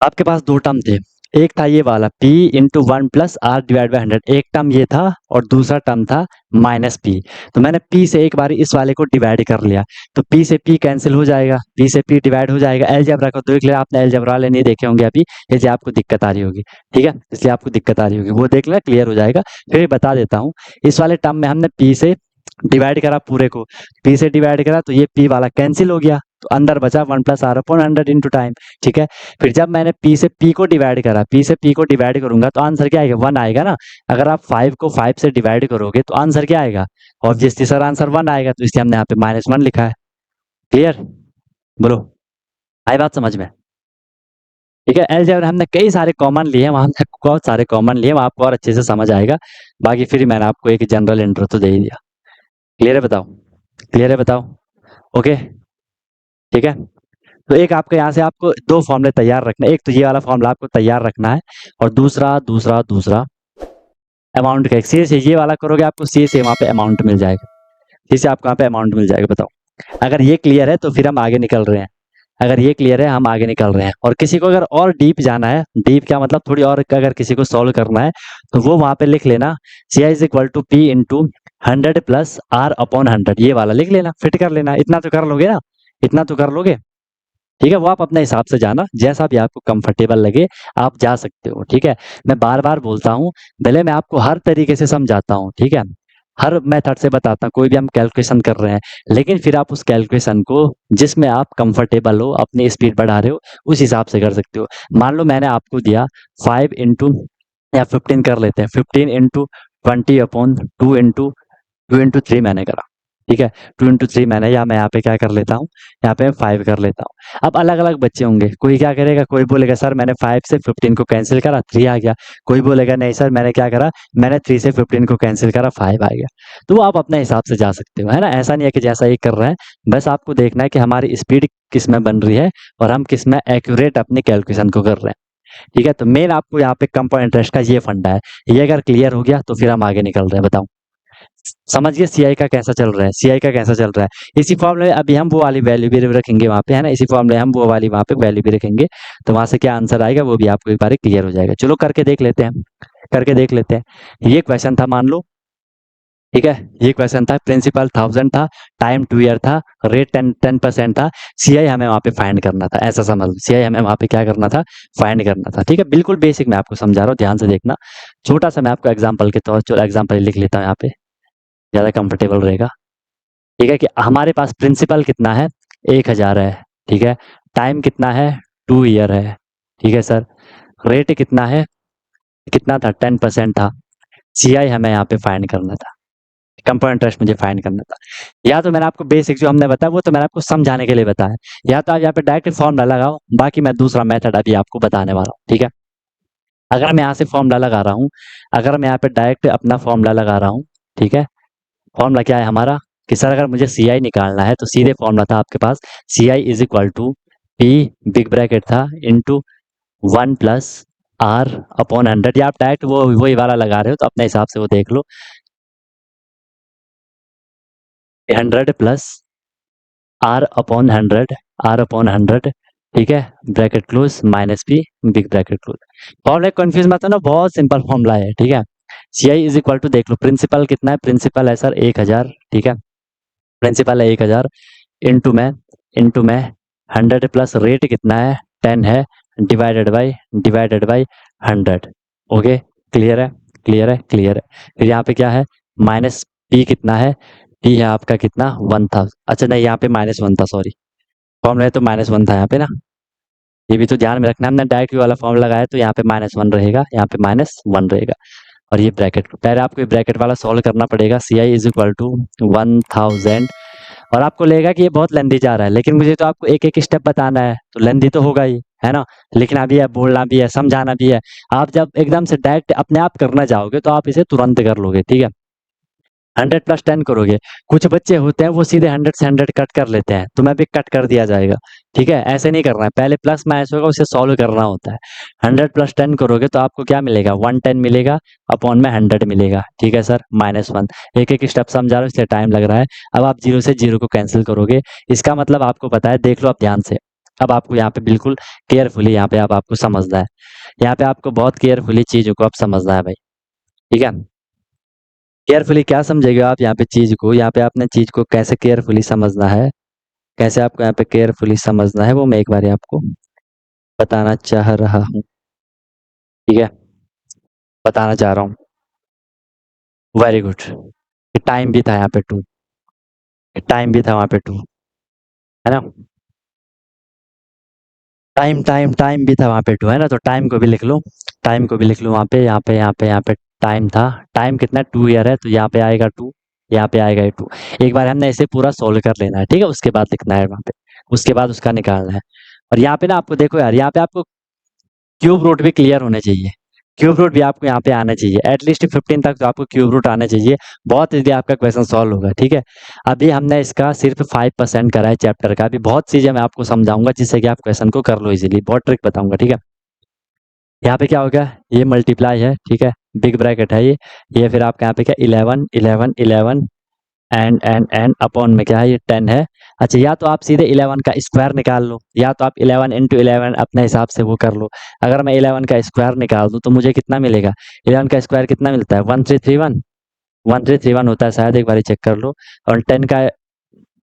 A: आपके पास दो टर्म थे, एक था ये वाला p into 1 plus R divide by 100, एक टर्म ये था और दूसरा टर्म था -p। तो मैंने p से एक बार इस वाले को डिवाइड कर लिया, तो p से p कैंसिल हो जाएगा, p से p डिवाइड हो जाएगा। अलजेब्रा को देख लिया आपने, अलजेब्रा वाले नहीं देखे होंगे अभी, इसलिए आपको दिक्कत आ रही होगी, ठीक है, इसलिए आपको दिक्कत आ रही होगी, वो देख लेना, क्लियर हो जाएगा। फिर बता देता हूँ, इस वाले टर्म में हमने p से डिवाइड करा पूरे को, p से डिवाइड करा तो ये p वाला कैंसिल हो गया, तो अंदर बचा 1 plus R upon 100 into time, ठीक है। फिर जब मैंने p से p को डिवाइड करा, p से p को डिवाइड करूंगा तो आंसर क्या आएगा, 1 आएगा ना। अगर आप 5 को 5 से डिवाइड करोगे तो आंसर क्या आएगा, ऑब्वियसली सर आंसर 1 आएगा, तो इसलिए हमने यहाँ पे -1 लिखा है। क्लियर, बोलो आई बात समझ में, ठीक है। अलजेब्रा हमने कई सारे कॉमन लिए, वहां हमने बहुत सारे कॉमन लिए, वहां आपको और अच्छे से समझ आएगा। बाकी फिर मैंने आपको एक जनरल इंट्रो तो दे ही दिया। क्लियर है बताओ, क्लियर है बताओ, ओके, ठीक है। तो एक आपके यहाँ से आपको दो फॉर्मूले तैयार रखना है, एक तो ये वाला फॉर्मूला आपको तैयार रखना है, और दूसरा दूसरा दूसरा अमाउंट का, सी से ये वाला करोगे आपको सी से वहाँ पे अमाउंट मिल जाएगा, सी से आपको यहाँ पे अमाउंट मिल जाएगा। बताओ अगर ये क्लियर है तो फिर हम आगे निकल रहे हैं, अगर ये क्लियर है हम आगे निकल रहे हैं। और किसी को अगर और डीप जाना है, डीप क्या मतलब थोड़ी और अगर किसी को सॉल्व करना है तो वो वहाँ पे लिख लेना, C I is equal to P into 100 plus R upon 100, ये वाला लिख लेना, फिट कर लेना, इतना तो कर लोगे ना, इतना तो कर लोगे, ठीक है। वो आप अपने हिसाब से जाना, जैसा भी आपको कंफर्टेबल लगे आप जा सकते हो, ठीक है। मैं बार बार बोलता हूँ, भले मैं आपको हर तरीके से समझाता हूँ, ठीक है, हर मेथड से बताता हूँ, कोई भी हम कैलकुलेशन कर रहे हैं, लेकिन फिर आप उस कैलकुलेशन को जिसमें आप कंफर्टेबल हो, अपनी स्पीड बढ़ा रहे हो, उस हिसाब से कर सकते हो। मान लो मैंने आपको दिया 5 इंटू या 15 कर लेते हैं, 15 इंटू 20 अपॉन 2 इंटू 3 मैंने करा, ठीक है, 2 इंटू 3 मैंने, या मैं यहाँ पे क्या कर लेता हूँ, यहाँ पे 5 कर लेता हूँ। अब अलग अलग बच्चे होंगे, कोई क्या करेगा, कोई बोलेगा सर मैंने 5 से 15 को कैंसिल करा 3 आ गया, कोई बोलेगा नहीं सर मैंने क्या करा, मैंने 3 से 15 को कैंसिल करा 5 आ गया। तो वो आप अपने हिसाब से जा सकते हो, है ना, ऐसा नहीं है कि जैसा ये कर रहे हैं, बस आपको देखना है कि हमारी स्पीड किस में बन रही है और हम किस में एक्यूरेट अपनी कैलकुलेशन को कर रहे हैं, ठीक है। तो मेन आपको यहाँ पे कंपाउंड इंटरेस्ट का ये फंडा है, ये अगर क्लियर हो गया तो फिर हम आगे निकल रहे हैं। बताओ समझिए सीआई का कैसा चल रहा है, सीआई का कैसा चल रहा है। इसी फॉर्मूले में अभी हम वो वाली वैल्यू भी रखेंगे वहाँ पे, है ना, इसी फॉर्मूले में हम वो वाली वहाँ पे वैल्यू भी रखेंगे, तो वहां से क्या आंसर आएगा वो भी आपको एक बार क्लियर हो जाएगा। चलो करके देख लेते हैं, करके देख लेते हैं। ये क्वेश्चन था मान लो, ठीक है, ये क्वेश्चन था, प्रिंसिपल 1000 था, टाइम 2 ईयर था, रेट 10% था, सीआई हमें वहाँ पे फाइंड करना था, ऐसा समझ लो, सीआई हमें वहाँ पे क्या करना था, फाइंड करना था, ठीक है। बिल्कुल बेसिक मैं आपको समझा रहा हूँ, ध्यान से देखना, छोटा सा मैं आपको एग्जाम्पल के तौर, चलो एग्जाम्पल लिख लेता हूँ यहाँ पे, ज्यादा कंफर्टेबल रहेगा, ठीक है। कि हमारे पास प्रिंसिपल कितना है, 1000 है, ठीक है, टाइम कितना है, 2 ईयर है, ठीक है सर, रेट कितना है, कितना था, 10% था, सीआई हमें यहाँ पे फाइंड करना था, कंपाउंड इंटरेस्ट मुझे फाइंड करना था। या तो मैंने आपको बेसिक जो हमने बताया वो तो मैंने आपको समझाने के लिए बताया, या तो आप यहाँ पे डायरेक्ट फॉर्मूला लगाओ, बाकी मैं दूसरा मेथड अभी आपको बताने वाला हूँ, ठीक है। अगर मैं यहाँ से फॉर्मूला लगा रहा हूँ, अगर मैं यहाँ पे डायरेक्ट अपना फॉर्मूला लगा रहा हूँ, ठीक है, फॉर्मूला क्या है हमारा, कि सर अगर मुझे सी आई निकालना है तो सीधे फॉर्मूला था आपके पास, C I is equal to P, big bracket था, इंटू 1 प्लस आर अपॉन 100, या आप डायरेक्ट वो वही वाला लगा रहे हो तो अपने हिसाब से वो देख लो, 100 plus R upon 100, R upon 100, ठीक है, bracket close, minus P, big bracket close. Formula confuse मत होना, बहुत सिंपल फॉर्मूला है, ठीक है। C I is equal to देख लो, प्रिंसिपल कितना है, प्रिंसिपल है सर 1000, ठीक है, प्रिंसिपल है 1000, इंटू में 100 प्लस रेट कितना है 10 है, डिवाइडेड बाई 100। ओके, क्लियर है, क्लियर है, क्लियर है। फिर यहाँ पे क्या है, माइनस पी कितना है, पी है आपका कितना 1 था। अच्छा नहीं, यहाँ पे -1 था, सॉरी, फॉर्मूला तो -1 था यहाँ पे ना, ये भी तो ध्यान में रखना। हमने डायरेक्ट वाला फॉर्म लगाया तो यहाँ पे -1 रहेगा, यहाँ पे -1 रहेगा। और ये ब्रैकेट, पहले आपको ये ब्रैकेट वाला सॉल्व करना पड़ेगा। सी आई इज इक्वल टू 1000। और आपको लगेगा कि ये बहुत लेंदी जा रहा है, लेकिन मुझे तो आपको एक एक स्टेप बताना है, तो लेंदी तो होगा ही, है ना। लिखना भी है, बोलना भी है, समझाना भी है। आप जब एकदम से डायरेक्ट अपने आप करना चाहोगे तो आप इसे तुरंत कर लोगे, ठीक है। 100 प्लस 10 करोगे, कुछ बच्चे होते हैं वो सीधे 100 से 100 कट कर लेते हैं, तुम्हें भी कट कर दिया जाएगा, ठीक है। ऐसे नहीं करना है, पहले प्लस माइनस होगा उसे सॉल्व करना होता है। 100 प्लस 10 करोगे तो आपको क्या मिलेगा, 110 मिलेगा, अपॉन में 100 मिलेगा, ठीक है सर, -1। एक एक स्टेप समझा रहा हूँ इसलिए टाइम लग रहा है। अब आप जीरो से जीरो को कैंसिल करोगे, इसका मतलब आपको पता है, देख लो आप ध्यान से। अब आपको यहाँ पे बिल्कुल केयरफुली यहाँ पे आपको समझना है, यहाँ पे आपको बहुत केयरफुली चीजों को आप समझना है भाई, ठीक है। केयरफुली क्या समझेगा आप यहाँ पे चीज को, यहाँ पे आपने चीज को कैसे केयरफुली समझना है, कैसे आपको यहाँ पे केयरफुली समझना है, वो मैं एक बार आपको बताना चाह रहा हूँ, ठीक है, बताना चाह रहा हूँ। Very good. टाइम भी था यहाँ पे 2, टाइम भी था वहाँ पे 2, है ना। टाइम भी था वहाँ पे 2, है ना, तो टाइम को भी लिख लो, टाइम को भी लिख लो वहाँ पे, यहाँ पे टाइम था। टाइम कितना 2 ईयर है, तो यहाँ पे आएगा 2, यहाँ पे आएगा 2। एक बार हमने इसे पूरा सोल्व कर लेना है, ठीक है, उसके बाद लिखना है वहाँ पे, उसके बाद उसका निकालना है। और यहाँ पे ना आपको देखो यार, यहाँ पे आपको क्यूब रूट भी क्लियर होने चाहिए, क्यूब रूट भी आपको यहाँ पे आना चाहिए, एटलीस्ट 15 तक तो आपको क्यूब रूट आना चाहिए, बहुत इजीली आपका क्वेश्चन सॉल्व होगा, ठीक है। अभी हमने इसका सिर्फ 5% करा है चैप्टर का, अभी बहुत चीजें मैं आपको समझाऊंगा जिससे कि आप क्वेश्चन को कर लो इजीली, बहुत ट्रिक बताऊंगा, ठीक है। यहाँ पे क्या होगा, ये मल्टीप्लाई है, ठीक है, बिग ब्रैकेट है ये फिर आपका यहाँ पे क्या 11 11 11 एंड अपॉन में क्या है, ये 10 है। अच्छा, या तो आप सीधे 11 का स्क्वायर निकाल लो, या तो आप 11 इंटू 11 अपने हिसाब से वो कर लो। अगर मैं 11 का स्क्वायर निकाल दूं तो मुझे कितना मिलेगा, 11 का स्क्वायर कितना मिलता है, 1331, 1331 होता है शायद, एक बार चेक कर लो। और 10 का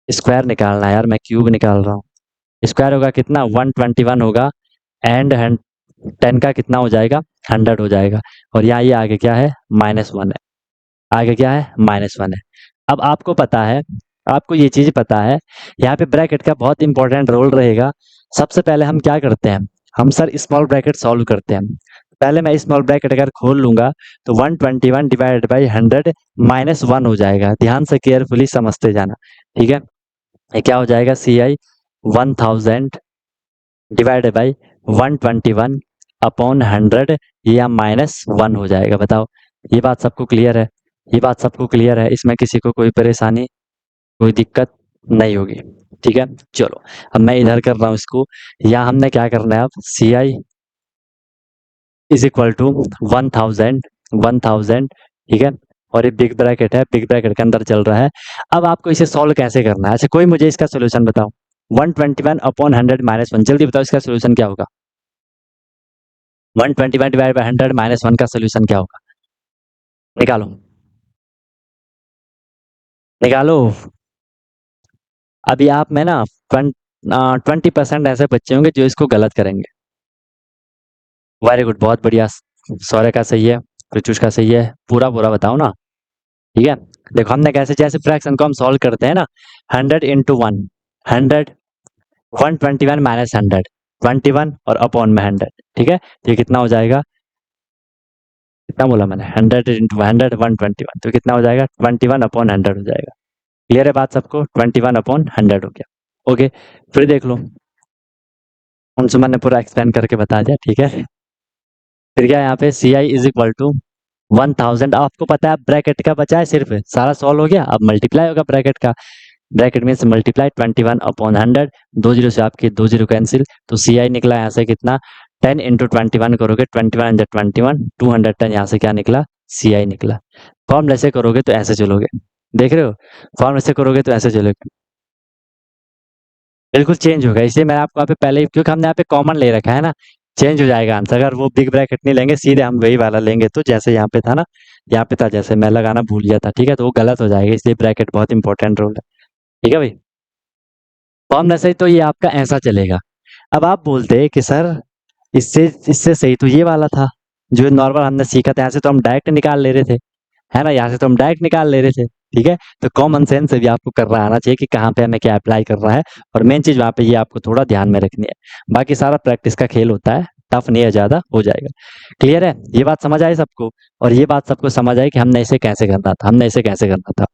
A: स्क्वायर निकालना है यार, मैं क्यूब निकाल रहा हूँ। स्क्वायर होगा कितना 121 होगा, एंड 10 का कितना हो जाएगा, 100 हो जाएगा। और यहाँ ये आगे क्या है, -1 है, आगे क्या है, -1 है। अब आपको पता है, आपको ये चीज पता है, यहाँ पे ब्रैकेट का बहुत इंपॉर्टेंट रोल रहेगा। सबसे पहले हम क्या करते हैं, हम सर स्मॉल ब्रैकेट सॉल्व करते हैं। पहले मैं स्मॉल ब्रैकेट अगर खोल लूंगा तो 121 डिवाइडेड बाई 100 -1 हो जाएगा, ध्यान से केयरफुली समझते जाना, ठीक है। ये क्या हो जाएगा, C I 1000 divided by 121 upon 100, या -1 हो जाएगा। बताओ, ये बात सबको क्लियर है, ये बात सबको क्लियर है, इसमें किसी को कोई परेशानी, कोई दिक्कत नहीं होगी, ठीक है। चलो, अब मैं इधर कर रहा हूँ इसको, यहाँ हमने क्या करना है, अब सी आई इज इक्वल टू 1000, ठीक है। और ये बिग ब्रैकेट है, बिग ब्रैकेट के अंदर चल रहा है। अब आपको इसे सॉल्व कैसे करना है, अच्छा कोई मुझे इसका सोल्यूशन बताओ। 121 अपॉन 100 -1, जल्दी बताओ इसका सोल्यूशन क्या होगा। 121 डिवाइड बाई 100 -1 का सोल्यूशन क्या होगा, निकालो, निकालो। अभी आप में ना 20% ऐसे बच्चे होंगे जो इसको गलत करेंगे। वेरी गुड, बहुत बढ़िया। सौर्य का सही है, प्रचुष का सही है, पूरा पूरा बताओ ना, ठीक है। देखो हमने कैसे, जैसे फ्रैक्शन को हम सॉल्व करते हैं ना, 100 इंटू 1 100, 121 माइनस 100 21 और अपॉन में 100, ठीक है। तो ये कितना हो जाएगा, कितना बोला मैंने, 100 इंटू 100 121, तो कितना हो जाएगा 21 अपॉन 100 हो जाएगा। क्लियर है बात सबको, 21 अपॉन 100 हो गया। ओके, फिर देख लो, अंशुमन ने पूरा एक्सप्लेन करके बता दिया, ठीक है। फिर क्या यहाँ पे सी आई इज इक्वल टू 1000, आपको पता है ब्रैकेट का बचा है सिर्फ, सारा सॉल्व हो गया, अब मल्टीप्लाई होगा ब्रैकेट का, bracket means multiply 21 upon 100, 2 zero से आपके 2 जीरो कैंसिल, तो सी आई निकला यहाँ से कितना, 10 इंटू 21 करोगे, 21 210, यहाँ से क्या निकला, सी आई निकला। फॉर्म ऐसे करोगे तो ऐसे चलोगे, देख रहे हो, फॉर्म ऐसे करोगे तो ऐसे चलोगे, बिल्कुल चेंज होगा। इसलिए मैं आपको यहाँ पे पहले ही, क्योंकि हमने यहाँ पे कॉमन ले रखा है ना, चेंज हो जाएगा आंसर। अगर वो बिग ब्रैकेट नहीं लेंगे, सीधे हम वही वाला लेंगे, तो जैसे यहाँ पे था ना, यहाँ पे था जैसे, मैं लगाना भूल गया था, ठीक है, तो वो गलत हो जाएगा, इसलिए ब्रैकेट बहुत इंपॉर्टेंट रोल है, ठीक है भाई। फॉर्म ऐसे ही तो ये आपका ऐसा चलेगा। अब आप बोलते हैं कि सर इससे इससे सही तो ये वाला था, जो नॉर्मल हमने सीखा था, यहाँ से तो हम डायरेक्ट निकाल ले रहे थे, है ना? यहाँ से तो हम डायरेक्ट निकाल ले रहे थे, ठीक है? तो कॉमन सेंस से भी आपको करना आना चाहिए कि कहाँ पे हमें क्या अप्लाई करना है, और मेन चीज़ वहाँ पे ये आपको थोड़ा ध्यान में रखनी है। बाकी सारा प्रैक्टिस का खेल होता है, टफ नहीं है ज़्यादा, हो जाएगा। क्लियर है? ये बात समझ आई सबको? और ये बात सबको समझ आई कि हमने इसे कैसे करना था, हमने इसे कैसे करना था।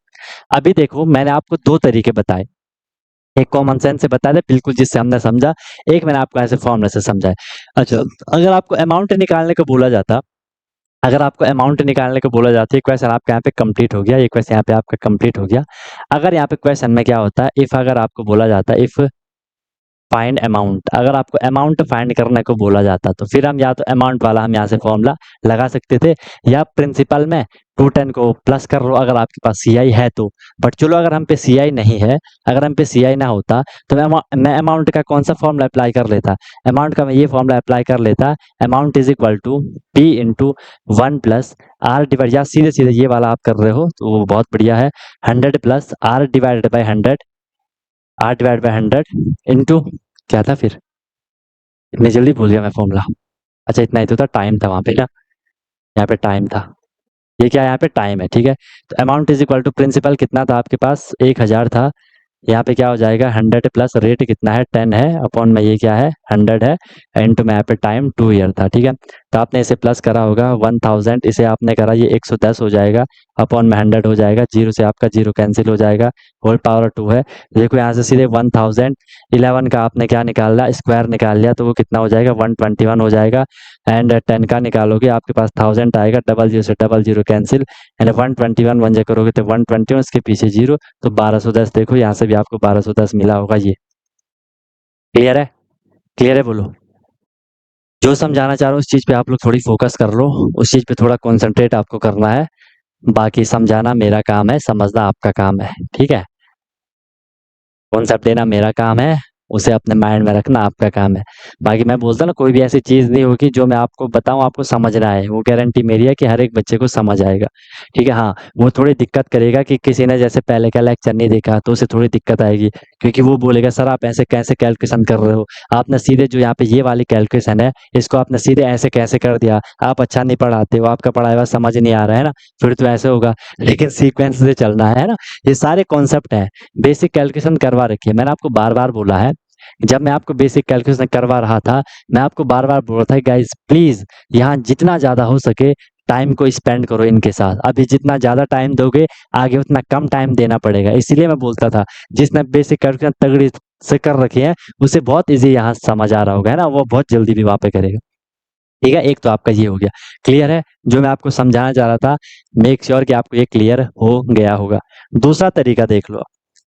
A: अभी देखो मैंने आपको 2 तरीके बताए। एक कॉमन सेंस से बता दें बिल्कुल जिससे हमने समझा, एक मैंने आपको ऐसे फॉर्मूले से समझाया। अच्छा, अगर आपको अमाउंट निकालने को बोला जाता, अगर आपको अमाउंट निकालने को बोला जाता है, ये क्वेश्चन आपका यहाँ पे कंप्लीट हो गया, ये क्वेश्चन यहाँ पे आपका कंप्लीट हो गया। अगर यहाँ पे क्वेश्चन में क्या होता है, इफ अगर आपको बोला जाता है, इफ फाइंड अमाउंट, अगर आपको अमाउंट फाइंड करने को बोला जाता तो फिर हम या तो अमाउंट वाला हम यहाँ से फॉर्मूला लगा सकते थे, या प्रिंसिपल में 210 को प्लस कर लो अगर आपके पास सीआई है तो। बट चलो अगर हम पे सीआई नहीं है, अगर हम पे सीआई ना होता तो मैं अमाउंट का कौन सा फॉर्मूला अप्लाई कर लेता, अमाउंट का मैं ये फॉर्मूला अप्लाई कर लेता, amount is equal to P into 1 plus R divide, या सीधे सीधे ये वाला आप कर रहे हो तो वो बहुत बढ़िया है, 100 plus R divided by 100, R divide by 100 into क्या था फिर, इतनी जल्दी भूल गया मैं फॉर्मूला। अच्छा इतना ही तो था, टाइम था वहाँ पे ना, यहाँ पे टाइम था, ये क्या है यहाँ पे टाइम है, ठीक है? तो amount is equal to principal कितना था आपके पास, 1000 था, यहाँ पे क्या हो जाएगा 100 प्लस रेट कितना है 10 है, अपॉन में ये क्या है 100 है, इंटू में यहाँ पे टाइम 2 ईयर था, ठीक है? तो आपने इसे प्लस करा होगा 1000, इसे आपने करा ये 110 हो जाएगा, अपॉन में 100 हो जाएगा, जीरो से आपका जीरो कैंसिल हो जाएगा, होल पावर 2 है। देखो यहाँ से सीधे 1011 का आपने क्या निकाला, स्क्वायर निकाल लिया, तो वो कितना हो जाएगा 121 हो जाएगा, एंड 10 का निकालोगे आपके पास 1000 आएगा, डबल जीरो से double zero cancel, and 121 one जे करोगे तो 121, उसके पीछे जीरो, तो 1210, देखो यहाँ से भी आपको 1210 मिला होगा ये। क्लियर है? क्लियर है बोलो। जो समझाना चाह रहा हूँ उस चीज़ पे आप लोग थोड़ी फोकस कर लो, उस चीज़ पे थोड़ा कॉन्सेंट्रेट आपको करना है, बाकी समझाना मेरा काम है, समझना आपका काम है, ठीक है? कॉन्सेप्ट देना मेरा काम है, उसे अपने माइंड में रखना आपका काम है। बाकी मैं बोलता हूँ ना, कोई भी ऐसी चीज़ नहीं होगी जो मैं आपको बताऊँ आपको समझना है, वो गारंटी मेरी है कि हर एक बच्चे को समझ आएगा, ठीक है? हाँ, वो थोड़ी दिक्कत करेगा कि किसी ने जैसे पहले का लेक्चर नहीं देखा तो उसे थोड़ी दिक्कत आएगी, क्योंकि वो बोलेगा सर आप ऐसे कैसे कैलकुलेशन कर रहे हो? आपने सीधे जो यहाँ पे ये वाली कैलकुलेशन है, इसको आपने सीधे ऐसे कैसे कर दिया? आप अच्छा नहीं पढ़ाते हो, आपका पढ़ाया हुआ समझ नहीं आ रहा है ना, फिर तो ऐसे होगा। लेकिन सीक्वेंस से चलना है ना, ये सारे कॉन्सेप्ट हैं, बेसिक कैलकुलेशन करवा रखी है। मैंने आपको बार-बार बोला है, जब मैं आपको बेसिक कैलकुलेशन करवा रहा था, मैं आपको बार-बार बोल रहा था गाइस प्लीज़ यहाँ जितना ज़्यादा हो सके टाइम को स्पेंड करो इनके साथ। अभी जितना ज़्यादा टाइम दोगे, आगे उतना कम टाइम देना पड़ेगा। इसीलिए मैं बोलता था, जिसने बेसिक कैलकुलेशन तगड़ी से कर रखी है, उसे बहुत ईज़ी यहाँ समझ आ रहा होगा, है ना? वो बहुत जल्दी भी वहाँ पे करेगा। ठीक है? एक तो आपका ये हो गया। क्लियर है? जो मैं आपको समझाना चाह रहा था, मेक श्योर कि आपको ये क्लियर हो गया होगा। दूसरा तरीका देख लो,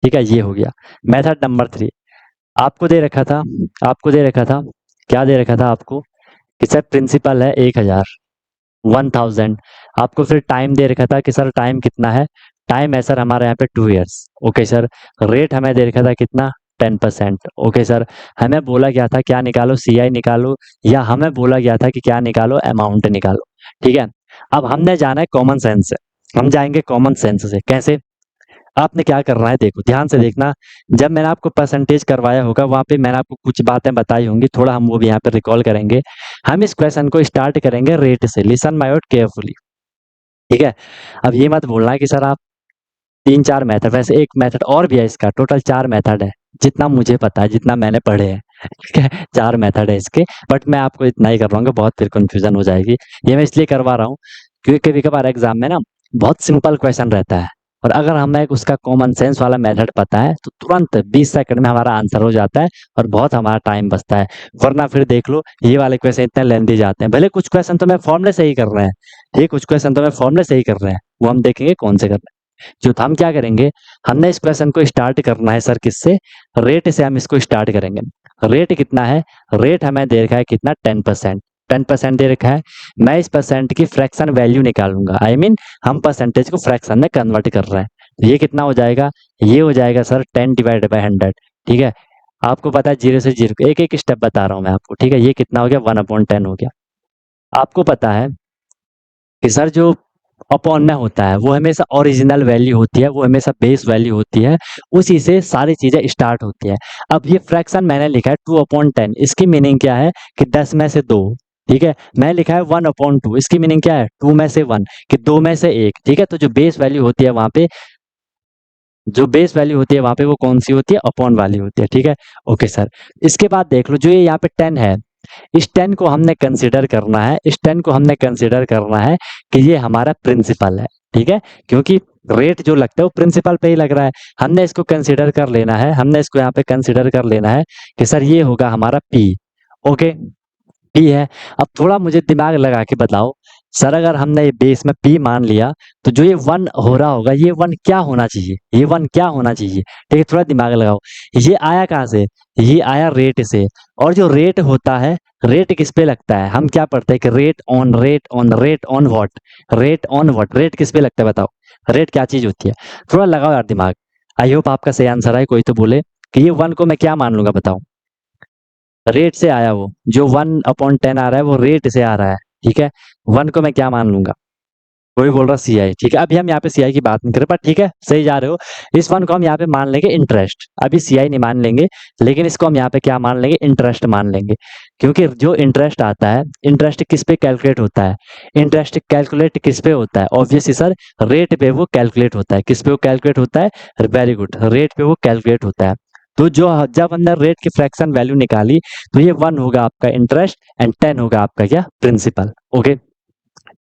A: ठीक है? ये हो गया। मेथड नंबर 3, आपको दे रखा था, आपको दे रखा था, क्या दे रखा था आपको कि सर प्रिंसिपल है 1000, 1000, आपको फिर टाइम दे रखा था कि सर टाइम कितना है? टाइम है सर हमारे यहाँ पे 2 इयर्स। Okay sir. रेट हमें दे रखा था कितना? 10%। Okay sir. हमें बोला गया था क्या निकालो, सीआई निकालो, या हमें बोला गया था कि क्या निकालो, अमाउंट निकालो। ठीक है? अब हमने जाना है कॉमन सेंस से। हम जाएँगे कॉमन सेंस से। कैसे? आपने क्या करना है देखो, ध्यान से देखना, जब मैंने आपको परसेंटेज करवाया होगा वहाँ पे मैंने आपको कुछ बातें बताई होंगी, थोड़ा हम वो भी यहाँ पे रिकॉल करेंगे। हम इस क्वेश्चन को स्टार्ट करेंगे रेट से, लिसन माय वर्ड केयरफुली, ठीक है? अब ये मत बोलना कि सर आप 3-4 मेथड, वैसे एक मेथड और भी है इसका, टोटल 4 मेथड है, जितना मुझे पता है, जितना मैंने पढ़े हैं, ठीक है? 4 मेथड है इसके, बट मैं आपको इतना ही करवाऊँगा, बहुत फिर कन्फ्यूज़न हो जाएगी। ये मैं इसलिए करवा रहा हूँ, क्योंकि कभी-कभार एग्ज़ाम में ना बहुत सिंपल क्वेश्चन रहता है, और अगर हमें उसका कॉमन सेंस वाला मेथड पता है, तो तुरंत 20 सेकंड में हमारा आंसर हो जाता है और बहुत हमारा टाइम बचता है। वरना फिर देख लो, ये वाले क्वेश्चन इतने लेंथी जाते हैं, भले कुछ क्वेश्चन तो मैं फॉर्मूले से ही कर रहे हैं, ठीक, कुछ क्वेश्चन तो मैं फॉर्मूले से ही कर रहे हैं, वो हम देखेंगे कौन से कर रहे हैं। जो हम क्या करेंगे, हमने इस क्वेश्चन को स्टार्ट करना है सर किससे? रेट से हम इसको स्टार्ट करेंगे। रेट कितना है? रेट हमें दे रखा है कितना? 10%। 10% दे रखा है। मैं इस परसेंट की फ्रैक्शन वैल्यू निकालूंगा, आई मीन हम परसेंटेज को फ्रैक्शन में कन्वर्ट कर रहे हैं। तो ये कितना हो जाएगा? ये हो जाएगा सर 10 डिवाइडेड बाई 100, ठीक है? आपको पता है जीरो से जीरो, एक एक स्टेप बता रहा हूँ मैं आपको, ठीक है? ये कितना हो गया? 1/10 हो गया। आपको पता है कि सर जो अपॉन में होता है, वो हमेशा ओरिजिनल वैल्यू होती है, वो हमेशा बेस वैल्यू होती है, उसी से सारी चीजें स्टार्ट होती है। अब ये फ्रैक्शन मैंने लिखा है 2/10, इसकी मीनिंग क्या है कि 10 में से 2, ठीक है। मैं लिखा है 1/2, इसकी मीनिंग क्या है 2 में से 1, कि 2 में से 1, ठीक है। तो जो बेस वैल्यू होती है वहां पे, जो बेस वैल्यू होती है वहां पे वो कौन सी होती है, अपॉन वाली होती है, ठीक है। ओके सर, इसके बाद देख लो जो ये यहाँ पे 10 है, इस 10 को हमने कंसीडर करना है, इस 10 को हमने कंसीडर करना है कि ये हमारा प्रिंसिपल है, ठीक है। क्योंकि रेट जो लगता है वो प्रिंसिपल पे ही लग रहा है, हमने इसको कंसीडर कर लेना है, हमने इसको यहाँ पे कंसीडर कर लेना है कि सर ये होगा हमारा पी। ओके, पी है। अब थोड़ा मुझे दिमाग लगा के बताओ, सर अगर हमने ये बेस में पी मान लिया, तो जो ये 1 हो रहा होगा, ये 1 क्या होना चाहिए, ये 1 क्या होना चाहिए, ठीक है। थोड़ा दिमाग लगाओ, ये आया कहाँ से, ये आया रेट से। और जो रेट होता है, रेट किस पे लगता है, हम क्या पढ़ते हैं कि rate on rate on rate on what, rate on what, rate किस पे लगता है बताओ, रेट क्या चीज होती है, थोड़ा लगाओ यार दिमाग। आई होप आपका सही आंसर है, कोई तो बोले कि ये 1 को मैं क्या मान लूंगा बताओ। रेट से आया, वो जो 1/10 आ रहा है वो रेट से आ रहा है, ठीक है। 1 को मैं क्या मान लूंगा, कोई बोल रहा सीआई, ठीक है। अभी हम यहाँ पे सीआई की बात नहीं कर रहे, पर ठीक है सही जा रहे हो। इस 1 को हम यहाँ पे मान लेंगे इंटरेस्ट, अभी सीआई नहीं मान लेंगे, लेकिन इसको हम यहाँ पे क्या मान लेंगे, इंटरेस्ट मान लेंगे। क्योंकि जो इंटरेस्ट आता है, इंटरेस्ट किस पे कैलकुलेट होता है, इंटरेस्ट कैलकुलेट किस पे होता है, ऑब्वियसली सर रेट पे वो कैलकुलेट होता है, किस पे वो कैलकुलेट होता है, वेरी गुड, रेट पे वो कैलकुलेट होता है। तो जो जब हमने रेट की फ्रैक्शन वैल्यू निकाली, तो ये 1 होगा आपका इंटरेस्ट एंड 10 होगा आपका क्या, प्रिंसिपल। ओके,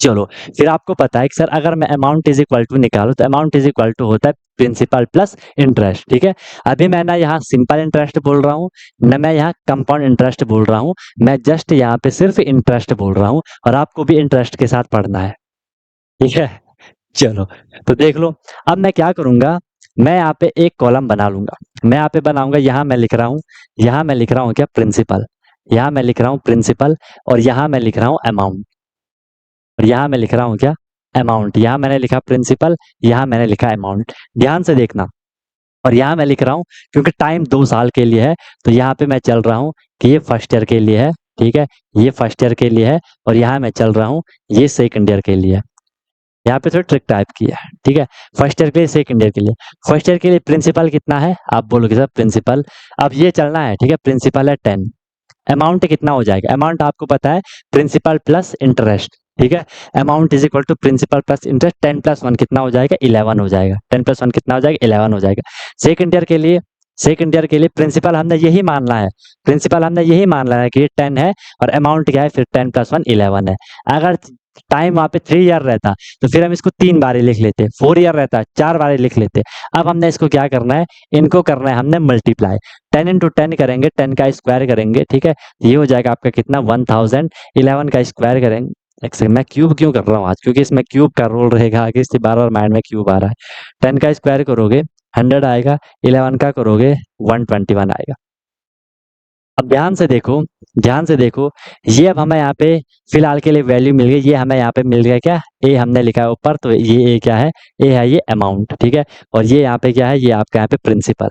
A: चलो, फिर आपको पता है कि सर अगर मैं अमाउंट इज इक्वल टू निकालूं, तो अमाउंट इज इक्वल टू होता है प्रिंसिपल प्लस इंटरेस्ट, ठीक है। अभी मैं ना यहाँ सिंपल इंटरेस्ट बोल रहा हूँ, न मैं यहाँ कंपाउंड इंटरेस्ट बोल रहा हूँ, मैं जस्ट यहाँ पे सिर्फ इंटरेस्ट बोल रहा हूँ, और आपको भी इंटरेस्ट के साथ पढ़ना है, ठीक है। चलो, तो देख लो, अब मैं क्या करूंगा, मैं यहाँ पे एक कॉलम बना लूंगा, मैं यहाँ पे बनाऊंगा, यहाँ मैं लिख रहा हूँ, यहाँ मैं लिख रहा हूँ क्या, प्रिंसिपल, यहाँ मैं लिख रहा हूँ प्रिंसिपल, और यहाँ मैं लिख रहा हूँ अमाउंट, और यहाँ मैं लिख रहा हूँ क्या, अमाउंट। यहाँ मैंने लिखा प्रिंसिपल, यहाँ मैंने लिखा अमाउंट, ध्यान से देखना। और यहाँ मैं लिख रहा हूँ क्योंकि टाइम 2 साल के लिए है, तो यहाँ पे मैं चल रहा हूँ कि ये फर्स्ट ईयर के लिए है, ठीक है, ये फर्स्ट ईयर के लिए है, और यहाँ मैं चल रहा हूँ ये सेकंड ईयर के लिए है। यहाँ पे थोड़ी ट्रिक टाइप की है, ठीक है। फर्स्ट ईयर के लिए, सेकंड ईयर के लिए, फर्स्ट ईयर के लिए प्रिंसिपल कितना है, आप बोलोगे सर प्रिंसिपल, अब ये चलना है, ठीक है, प्रिंसिपल है 10, अमाउंट कितना हो जाएगा, अमाउंट आपको पता है प्रिंसिपल प्लस इंटरेस्ट, ठीक है। Amount is equal to principal plus interest, 10+1 कितना हो जाएगा, 11 हो जाएगा, 10+1 कितना हो जाएगा, 11 हो जाएगा। सेकंड ईयर के लिए, सेकंड ईयर के लिए प्रिंसिपल हमने यही मानना है, प्रिंसिपल हमने यही मानना है कि ये 10 है, और अमाउंट क्या है, फिर 10+1 11 है। अगर टाइम वहां पे 3 ईयर रहता, तो फिर हम इसको 3 बार लिख लेते, 4 ईयर रहता 4 बार लिख लेते। अब हमने इसको क्या करना है, इनको करना है हमने मल्टीप्लाई, 10 × 10 करेंगे, 10 का स्क्वायर करेंगे, ठीक है। ये हो जाएगा आपका कितना 1000, 11 का स्क्वायर करेंगे, एक सेकंड, मैं क्यूब क्यों कर रहा हूँ आज, क्योंकि इसमें क्यूब का रोल रहेगा आगे, इससे बार बार माइंड में क्यूब आ रहा है। 10 का स्क्वायर करोगे 100 आएगा, 11 का करोगे 121 आएगा। अब ध्यान से देखो, ध्यान से देखो, ये अब हमें यहाँ पे फिलहाल के लिए वैल्यू मिल गई, ये हमें यहाँ पे मिल गया क्या, ए हमने लिखा है ऊपर, तो ये ए क्या है, ए है ये अमाउंट, ठीक है। और ये यहाँ पे क्या है, ये आपका यहाँ पे प्रिंसिपल,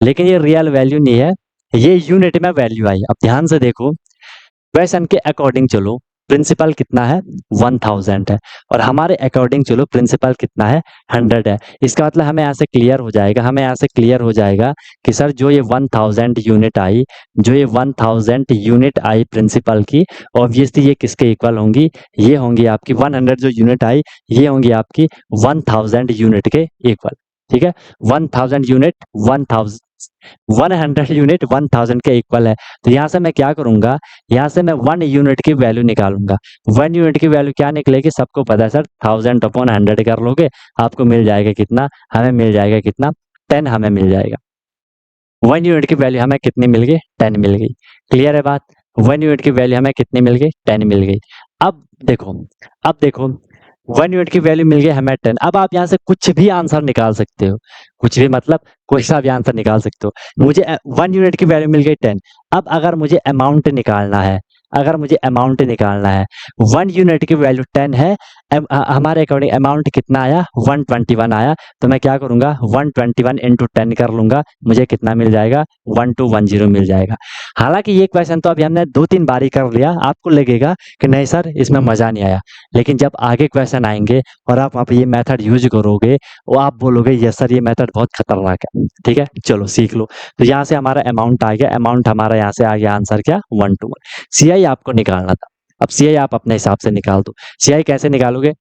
A: लेकिन ये रियल वैल्यू नहीं है, ये यूनिट में वैल्यू आई। अब ध्यान से देखो, क्वेश्चन के अकॉर्डिंग चलो, प्रिंसिपल कितना है 1000 है, और हमारे अकॉर्डिंग चलो प्रिंसिपल कितना है 100 है। इसका मतलब हमें यहाँ से क्लियर हो जाएगा, हमें यहाँ से क्लियर हो जाएगा कि सर जो ये 1000 यूनिट आई, जो ये 1000 यूनिट आई प्रिंसिपल की, ऑब्वियसली ये किसके इक्वल होंगी, ये होंगी आपकी 100 जो यूनिट आई, ये होंगी आपकी 1000 यूनिट के इक्वल, ठीक है। 1000 यूनिट 1000, 100 यूनिट 1000 के इक्वल है। तो यहाँ से मैं क्या करूंगा, यहाँ से मैं 1 यूनिट की वैल्यू निकालूंगा। 1 यूनिट की वैल्यू क्या निकलेगी, सबको पता है सर, 1000/100 कर लोगे, आपको मिल जाएगा कितना, हमें मिल जाएगा कितना, 10 हमें मिल जाएगा। 1 यूनिट की वैल्यू हमें कितनी मिल गई, 10 मिल गई। क्लियर है बात, 1 यूनिट की वैल्यू हमें कितनी मिल गई, 10 मिल गई। अब देखो, अब देखो, 1 यूनिट की वैल्यू मिल गई हमें 10। अब आप यहाँ से कुछ भी आंसर निकाल सकते हो, कुछ भी मतलब कोई सा भी आंसर निकाल सकते हो। मुझे 1 यूनिट की वैल्यू मिल गई 10। अब अगर मुझे अमाउंट निकालना है, अगर मुझे अमाउंट निकालना है, 1 यूनिट की वैल्यू 10 है, हमारे अकॉर्डिंग अमाउंट कितना आया, 121 आया, तो मैं क्या करूँगा, 121 इंटू 10 कर लूँगा, मुझे कितना मिल जाएगा, 1210 मिल जाएगा। हालाँकि ये क्वेश्चन तो अभी हमने 2-3 बार ही कर लिया, आपको लगेगा कि नहीं सर इसमें मज़ा नहीं आया, लेकिन जब आगे क्वेश्चन आएँगे और आप वहाँ पे ये मेथड यूज़ करोगे, वो आप बोलोगे यस सर ये मेथड बहुत खतरनाक है, ठीक है? चलो सीख लो। तो यहाँ से हमारा अमाउंट आ गया, अमाउंट हमारा यहाँ से आ गया आंसर क्या, 121। सीआई आपको निकालना था। अब सीआई आप अपने हिसाब से निकाल दो। सीआई कैसे निकालोगे?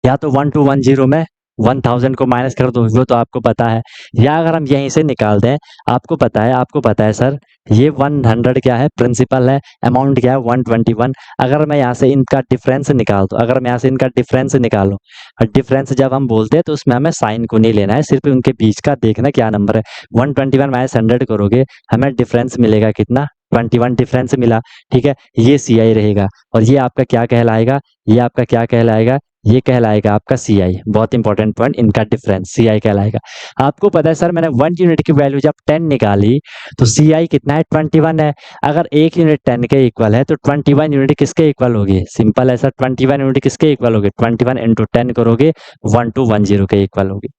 A: या तो 1210 में 1000 को माइनस कर दो, वो तो आपको पता है, या अगर हम यहीं से निकाल दें, आपको पता है सर ये 100 क्या है, प्रिंसिपल है, अमाउंट क्या है 121। अगर मैं यहाँ से इनका डिफरेंस निकाल दूँ, अगर मैं यहाँ से इनका डिफरेंस निकालूँ, और डिफरेंस जब हम बोलते हैं तो उसमें हमें साइन को नहीं लेना है, सिर्फ उनके बीच का देखना क्या नंबर है। 121 माइनस 100 करोगे, हमें डिफरेंस मिलेगा कितना, 21 डिफरेंस मिला, ठीक है? ये सीआई रहेगा और ये आपका क्या कहलाएगा, ये आपका क्या कहलाएगा, ये कहलाएगा आपका सीआई। बहुत इंपॉर्टेंट पॉइंट, इनका डिफरेंस सीआई कहलाएगा। आपको पता है सर मैंने 1 यूनिट की वैल्यू जब 10 निकाली तो सीआई कितना है, 21 है। अगर 1 यूनिट 10 के इक्वल है तो 21 यूनिट किसके इक्वल होगी, सिंपल है सर, 21 यूनिट किसके इक्वल होगी, 21 इंटू 10 करोगे 1210 के इक्वल होगी।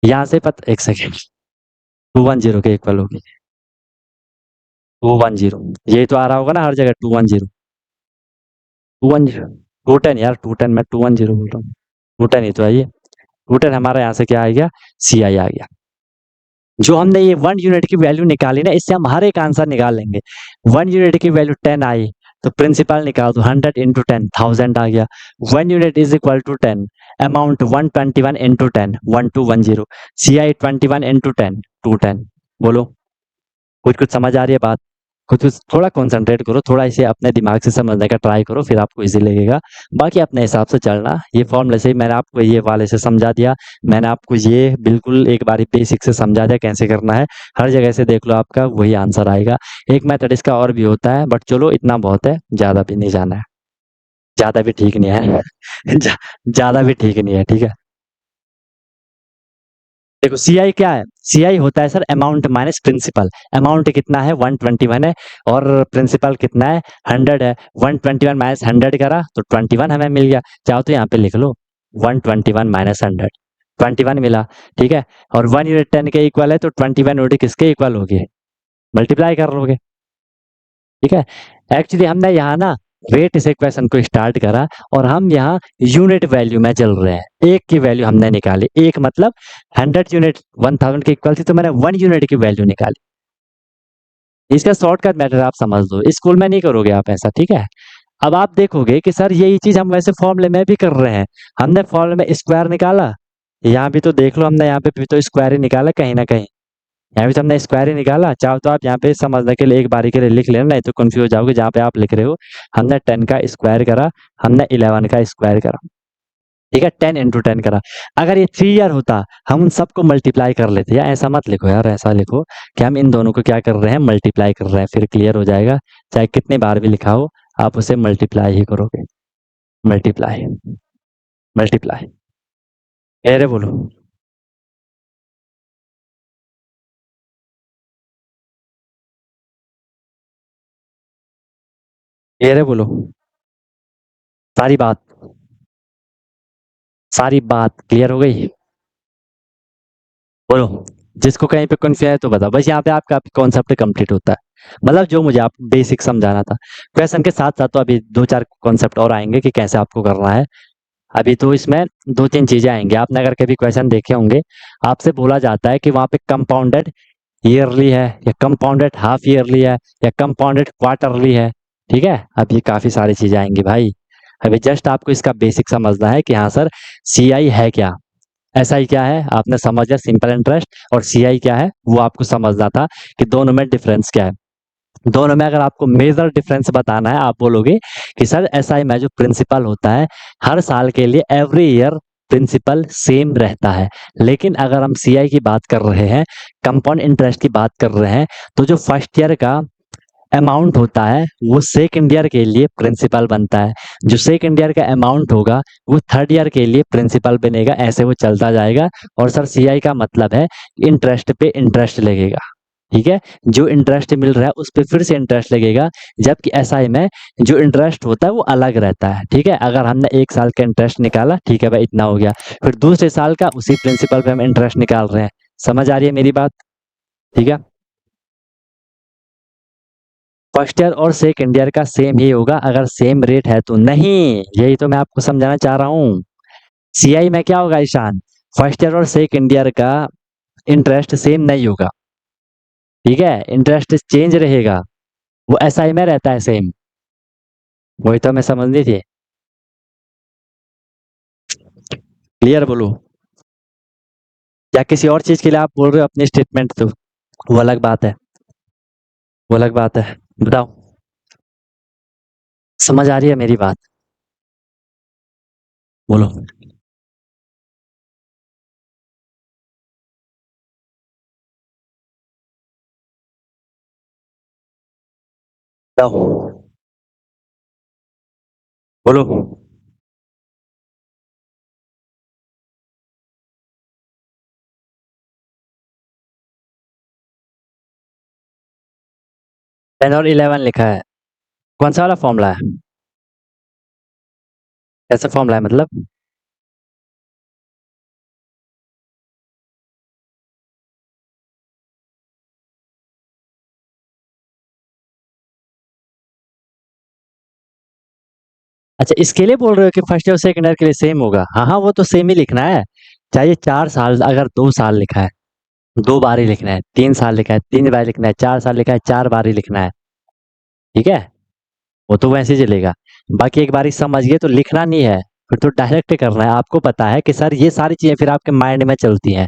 A: यहाँ से एक सेकेंड, 210 के इक्वल होगी, 210, यही तो आ रहा होगा ना हर जगह, 210, 210, 210 यार, 210, मैं 210 बोल रहा हूँ, 210 ही तो है ये। 210 हमारा यहाँ से क्या आ गया, सीआई आ गया। जो हमने ये 1 यूनिट की वैल्यू निकाली ना, इससे हम हर एक आंसर निकाल लेंगे। 1 यूनिट की वैल्यू 10 आई तो प्रिंसिपल निकाल दो, 100 इंटू 10 1000 आ गया। 1 unit is equal to 10, amount 121 into 10 1210, CI 21 into 10 210। बोलो कुछ कुछ समझ आ रही है बात, कुछ थोड़ा कंसंट्रेट करो, थोड़ा इसे अपने दिमाग से समझने का ट्राई करो, फिर आपको इजी लगेगा। बाकी अपने हिसाब से चलना, ये फॉर्मूले से मैंने आपको ये वाले से समझा दिया, मैंने आपको ये बिल्कुल एक बारी बेसिक से समझा दिया कैसे करना है, हर जगह से देख लो आपका वही आंसर आएगा। एक मेथड इसका और भी होता है बट चलो इतना बहुत है, ज़्यादा भी नहीं जाना है, ज़्यादा भी ठीक नहीं है ज़्यादा भी ठीक नहीं है, ठीक है? देखो सीआई क्या है, सीआई होता है sir amount minus principal. Amount कितना है 121 है और प्रिंसिपल कितना है 100 है। 121 माइनस 100 करा तो 21 हमें मिल गया। चाहो तो यहाँ पे लिख लो 121 माइनस 100, 21 मिला, ठीक है? और 1 यूनिट 10 के इक्वल है तो 21 यूनिट किसके इक्वल होगी, मल्टीप्लाई कर लोगे, ठीक है? एक्चुअली हमने यहाँ ना रेट से क्वेश्चन को स्टार्ट करा और हम यहाँ यूनिट वैल्यू में चल रहे हैं। एक की वैल्यू हमने निकाली, एक मतलब 100 यूनिट 1000 के इक्वल थी तो मैंने 1 यूनिट की वैल्यू निकाली। इसका शॉर्टकट मेथड आप समझ लो, स्कूल में नहीं करोगे आप ऐसा, ठीक है? अब आप देखोगे कि सर यही चीज हम वैसे फॉर्मूले में भी कर रहे हैं। हमने फॉर्मूले में स्क्वायर निकाला, यहाँ भी तो देख लो हमने यहाँ पे भी तो स्क्वायर ही निकाला कहीं ना कहीं, यहाँ भी तो हमने स्क्वायर ही निकाला। चाहो तो आप यहाँ पे समझने के लिए एक बारी के लिए लिख लेना, नहीं तो कंफ्यूज हो जाओगे जहाँ पे आप लिख रहे हो। हमने 10 का स्क्वायर करा, हमने 11 का स्क्वायर करा, ठीक है? 10 इंटू 10 करा। अगर ये 3 ईयर होता हम उन सबको मल्टीप्लाई कर लेते, या ऐसा मत लिखो यार, ऐसा लिखो कि हम इन दोनों को क्या कर रहे हैं, मल्टीप्लाई कर रहे हैं, फिर क्लियर हो जाएगा। चाहे कितनी बार भी लिखा हो आप उसे मल्टीप्लाई ही करोगे, मल्टीप्लाई, मल्टीप्लाई। अरे बोलो, अरे बोलो, सारी बात, सारी बात क्लियर हो गई? बोलो, जिसको कहीं पे कन्फ्यूजन है तो बताओ, बस यहाँ पे आपका कॉन्सेप्ट कंप्लीट होता है, मतलब जो मुझे आप बेसिक समझाना था। क्वेश्चन के साथ साथ तो अभी 2-4 कॉन्सेप्ट और आएंगे कि कैसे आपको करना है। अभी तो इसमें 2-3 चीजें आएंगी, आपने अगर कभी क्वेश्चन देखे होंगे, आपसे बोला जाता है कि वहाँ पे कंपाउंडेड ईयरली है या कंपाउंडेड हाफ ईयरली है या कंपाउंडेड क्वार्टरली है, ठीक है? अब ये काफी सारी चीजें आएंगी भाई। अभी जस्ट आपको इसका बेसिक समझना है कि हाँ सर सीआई है क्या, एसआई क्या है, आपने समझ लिया सिंपल इंटरेस्ट, और सीआई क्या है वो आपको समझना था कि दोनों में डिफरेंस क्या है। दोनों में अगर आपको मेजर डिफरेंस बताना है, आप बोलोगे कि सर एसआई में जो प्रिंसिपल होता है हर साल के लिए एवरी ईयर प्रिंसिपल सेम रहता है, लेकिन अगर हम सीआई की बात कर रहे हैं, कंपाउंड इंटरेस्ट की बात कर रहे हैं, तो जो फर्स्ट ईयर का अमाउंट होता है वो सेकंड ईयर के लिए प्रिंसिपल बनता है, जो सेकंड ईयर का अमाउंट होगा वो थर्ड ईयर के लिए प्रिंसिपल बनेगा, ऐसे वो चलता जाएगा। और सर सीआई का मतलब है इंटरेस्ट पे इंटरेस्ट लगेगा, ठीक है? जो इंटरेस्ट मिल रहा है उस पे फिर से इंटरेस्ट लगेगा, जबकि एसआई में जो इंटरेस्ट होता है वो अलग रहता है, ठीक है? अगर हमने 1 साल का इंटरेस्ट निकाला, ठीक है भाई इतना हो गया, फिर दूसरे साल का उसी प्रिंसिपल पे हम इंटरेस्ट निकाल रहे हैं। समझ आ रही है मेरी बात? ठीक है? फर्स्ट ईयर और सेकंड ईयर का सेम ही होगा, अगर सेम रेट है तो नहीं, यही तो मैं आपको समझाना चाह रहा हूँ। सीआई में क्या होगा ईशान, फर्स्ट ईयर और सेकंड ईयर का इंटरेस्ट सेम नहीं होगा, ठीक है? इंटरेस्ट चेंज रहेगा, वो एसआई में रहता है सेम। वही तो हमें समझनी थी। क्लियर बोलो? या किसी और चीज के लिए आप बोल रहे हो अपनी स्टेटमेंट, तो वो अलग बात है, वो अलग बात है। बताओ, समझ आ रही है मेरी बात? बोलो। बताओ, बोलो। 10 और 11 लिखा है, कौन सा वाला फॉर्मूला है? कैसा फॉर्मूला है मतलब? अच्छा, इसके लिए बोल रहे हो कि फर्स्ट ईयर सेकंड ईयर के लिए सेम होगा? हाँ हाँ, वो तो सेम ही लिखना है। चाहिए 4 साल, अगर 2 साल लिखा है 2 बार ही लिखना है, 3 साल लिखा है 3 बार लिखना है, 4 साल लिखा है 4 बार ही लिखना है, ठीक है? वो तो वैसे ही चलेगा। बाकी एक बारी समझ गए तो लिखना नहीं है, फिर तो डायरेक्ट करना है। आपको पता है कि सर ये सारी चीजें फिर आपके माइंड में चलती हैं,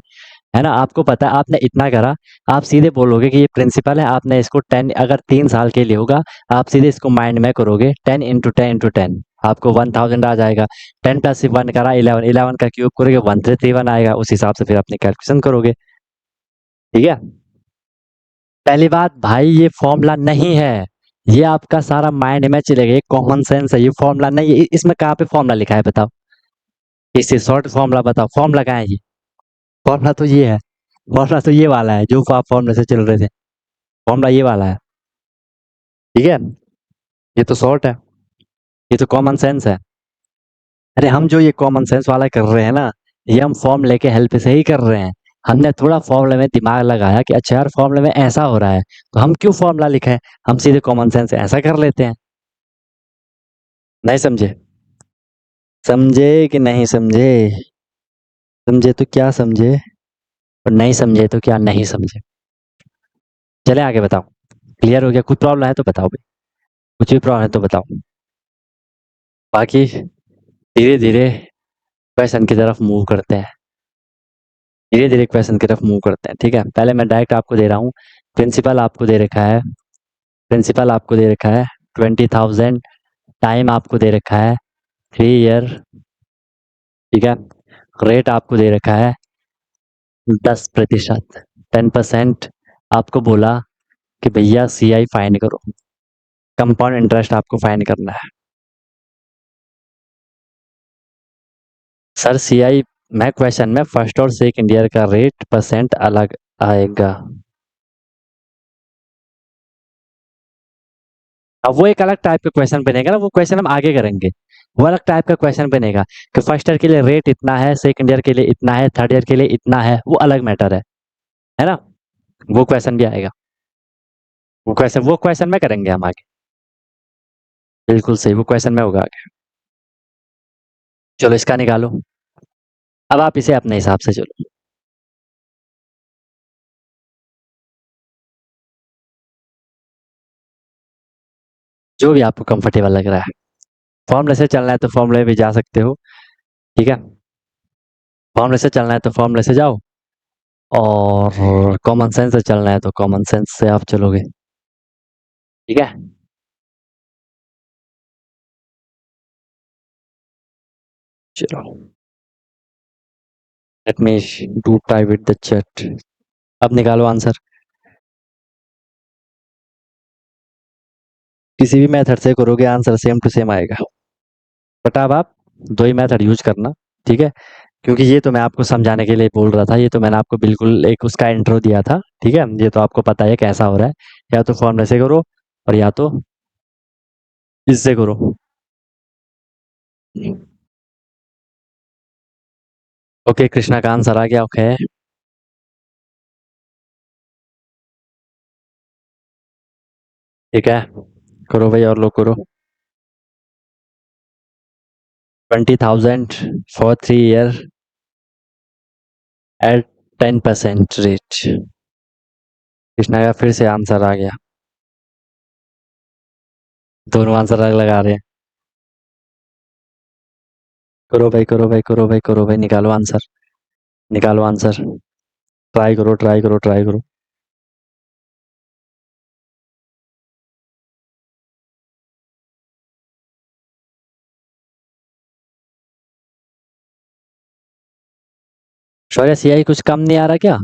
A: है ना? आपको पता है आपने इतना करा, आप सीधे बोलोगे कि ये प्रिंसिपल है, आपने इसको 10, अगर 3 साल के लिए होगा, आप सीधे इसको माइंड में करोगे 10 × 10 × 10, आपको 1000 आ जाएगा। 10 + 1 करा 11, 11 का क्यूब करोगे 1331 आएगा, उस हिसाब से फिर अपनी कैलकुलेशन करोगे, ठीक है? पहली बात भाई, ये फॉर्मूला नहीं है, ये आपका सारा माइंड में चलेगा, ये कॉमन सेंस है, ये फॉर्मूला नहीं है। इसमें कहाँ पे फॉर्मूला लिखा है बताओ? इससे शॉर्ट फॉर्मूला बताओ, फॉर्मूला कहाँ है ये? फॉर्मूला तो ये है, फॉर्मूला तो ये वाला है जो आप फॉर्मूले से चल रहे थे, फॉर्मूला ये वाला है, ठीक है? ये तो शॉर्ट है, ये तो कॉमन सेंस है। अरे हम जो ये कॉमन सेंस वाला कर रहे हैं ना, ये हम फॉर्मूले के हेल्प से ही कर रहे हैं। हमने थोड़ा फॉर्मूले में दिमाग लगाया कि अच्छा यार फॉर्मूले में ऐसा हो रहा है, तो हम क्यों फॉर्मूला लिखें, हम सीधे कॉमन सेंस से ऐसा कर लेते हैं। नहीं समझे? समझे कि नहीं समझे? समझे तो क्या समझे, और नहीं समझे तो क्या नहीं समझे? चले आगे, बताओ। क्लियर हो गया? कुछ प्रॉब्लम है तो बताओ भाई, कुछ भी प्रॉब्लम है तो बताओ। बाकी धीरे धीरे क्वेश्चन की तरफ मूव करते हैं, धीरे धीरे क्वेश्चन की तरफ मूव करते हैं, ठीक है? पहले मैं डायरेक्ट आपको दे रहा हूँ। प्रिंसिपल आपको दे रखा है, प्रिंसिपल आपको दे रखा है 20,000, टाइम आपको दे रखा है 3 ईयर, ठीक है? रेट आपको दे रखा है 10%, 10%। आपको बोला कि भैया सीआई फाइंड करो, कंपाउंड इंटरेस्ट आपको फाइंड करना है। सर सीआई में क्वेश्चन में फर्स्ट और सेकंड ईयर का रेट परसेंट अलग आएगा। अब वो एक अलग टाइप का क्वेश्चन बनेगा ना, वो क्वेश्चन हम आगे करेंगे। वो अलग टाइप का क्वेश्चन बनेगा कि फर्स्ट ईयर के लिए रेट इतना है, सेकंड ईयर के लिए इतना है, थर्ड ईयर के लिए इतना है, वो अलग मैटर है ना? वो क्वेश्चन भी आएगा, वो क्वेश्चन में करेंगे हम आगे। बिल्कुल सही, वो क्वेश्चन में होगा आगे। चलो इसका निकालो, अब आप इसे अपने हिसाब से चलो, जो भी आपको कंफर्टेबल लग रहा है। फॉर्मूले से चलना है तो फॉर्मूले भी जा सकते हो, ठीक है? फॉर्मूले से चलना है तो फॉर्मूले से जाओ, और कॉमन सेंस से चलना है तो कॉमन सेंस से आप चलोगे, ठीक है? चलो, let me do type with the chat. अब निकालो आंसर, किसी भी मेथड से करोगे आंसर सेम टू सेम आएगा, बट अब आप दो ही मेथड यूज करना, ठीक है? क्योंकि ये तो मैं आपको समझाने के लिए बोल रहा था, ये तो मैंने आपको बिल्कुल एक उसका इंट्रो दिया था, ठीक है? ये तो आपको पता है कैसा हो रहा है, या तो फॉर्मूले से करो और या तो इससे करो। ओके, कृष्णा का आंसर आ गया, ओके। ठीक है, करो भाई और लोग करो। 20,000 for 3 year at 10% rate. Krishna का फिर से आंसर आ गया। दोनों आंसर अलग लगा रहे हैं। करो भाई, करो भाई, करो भाई, करो भाई, निकालो आंसर, निकालो आंसर। ट्राई करो, ट्राई करो, ट्राई करो। शौर्य, सीआई कुछ कम नहीं आ रहा क्या?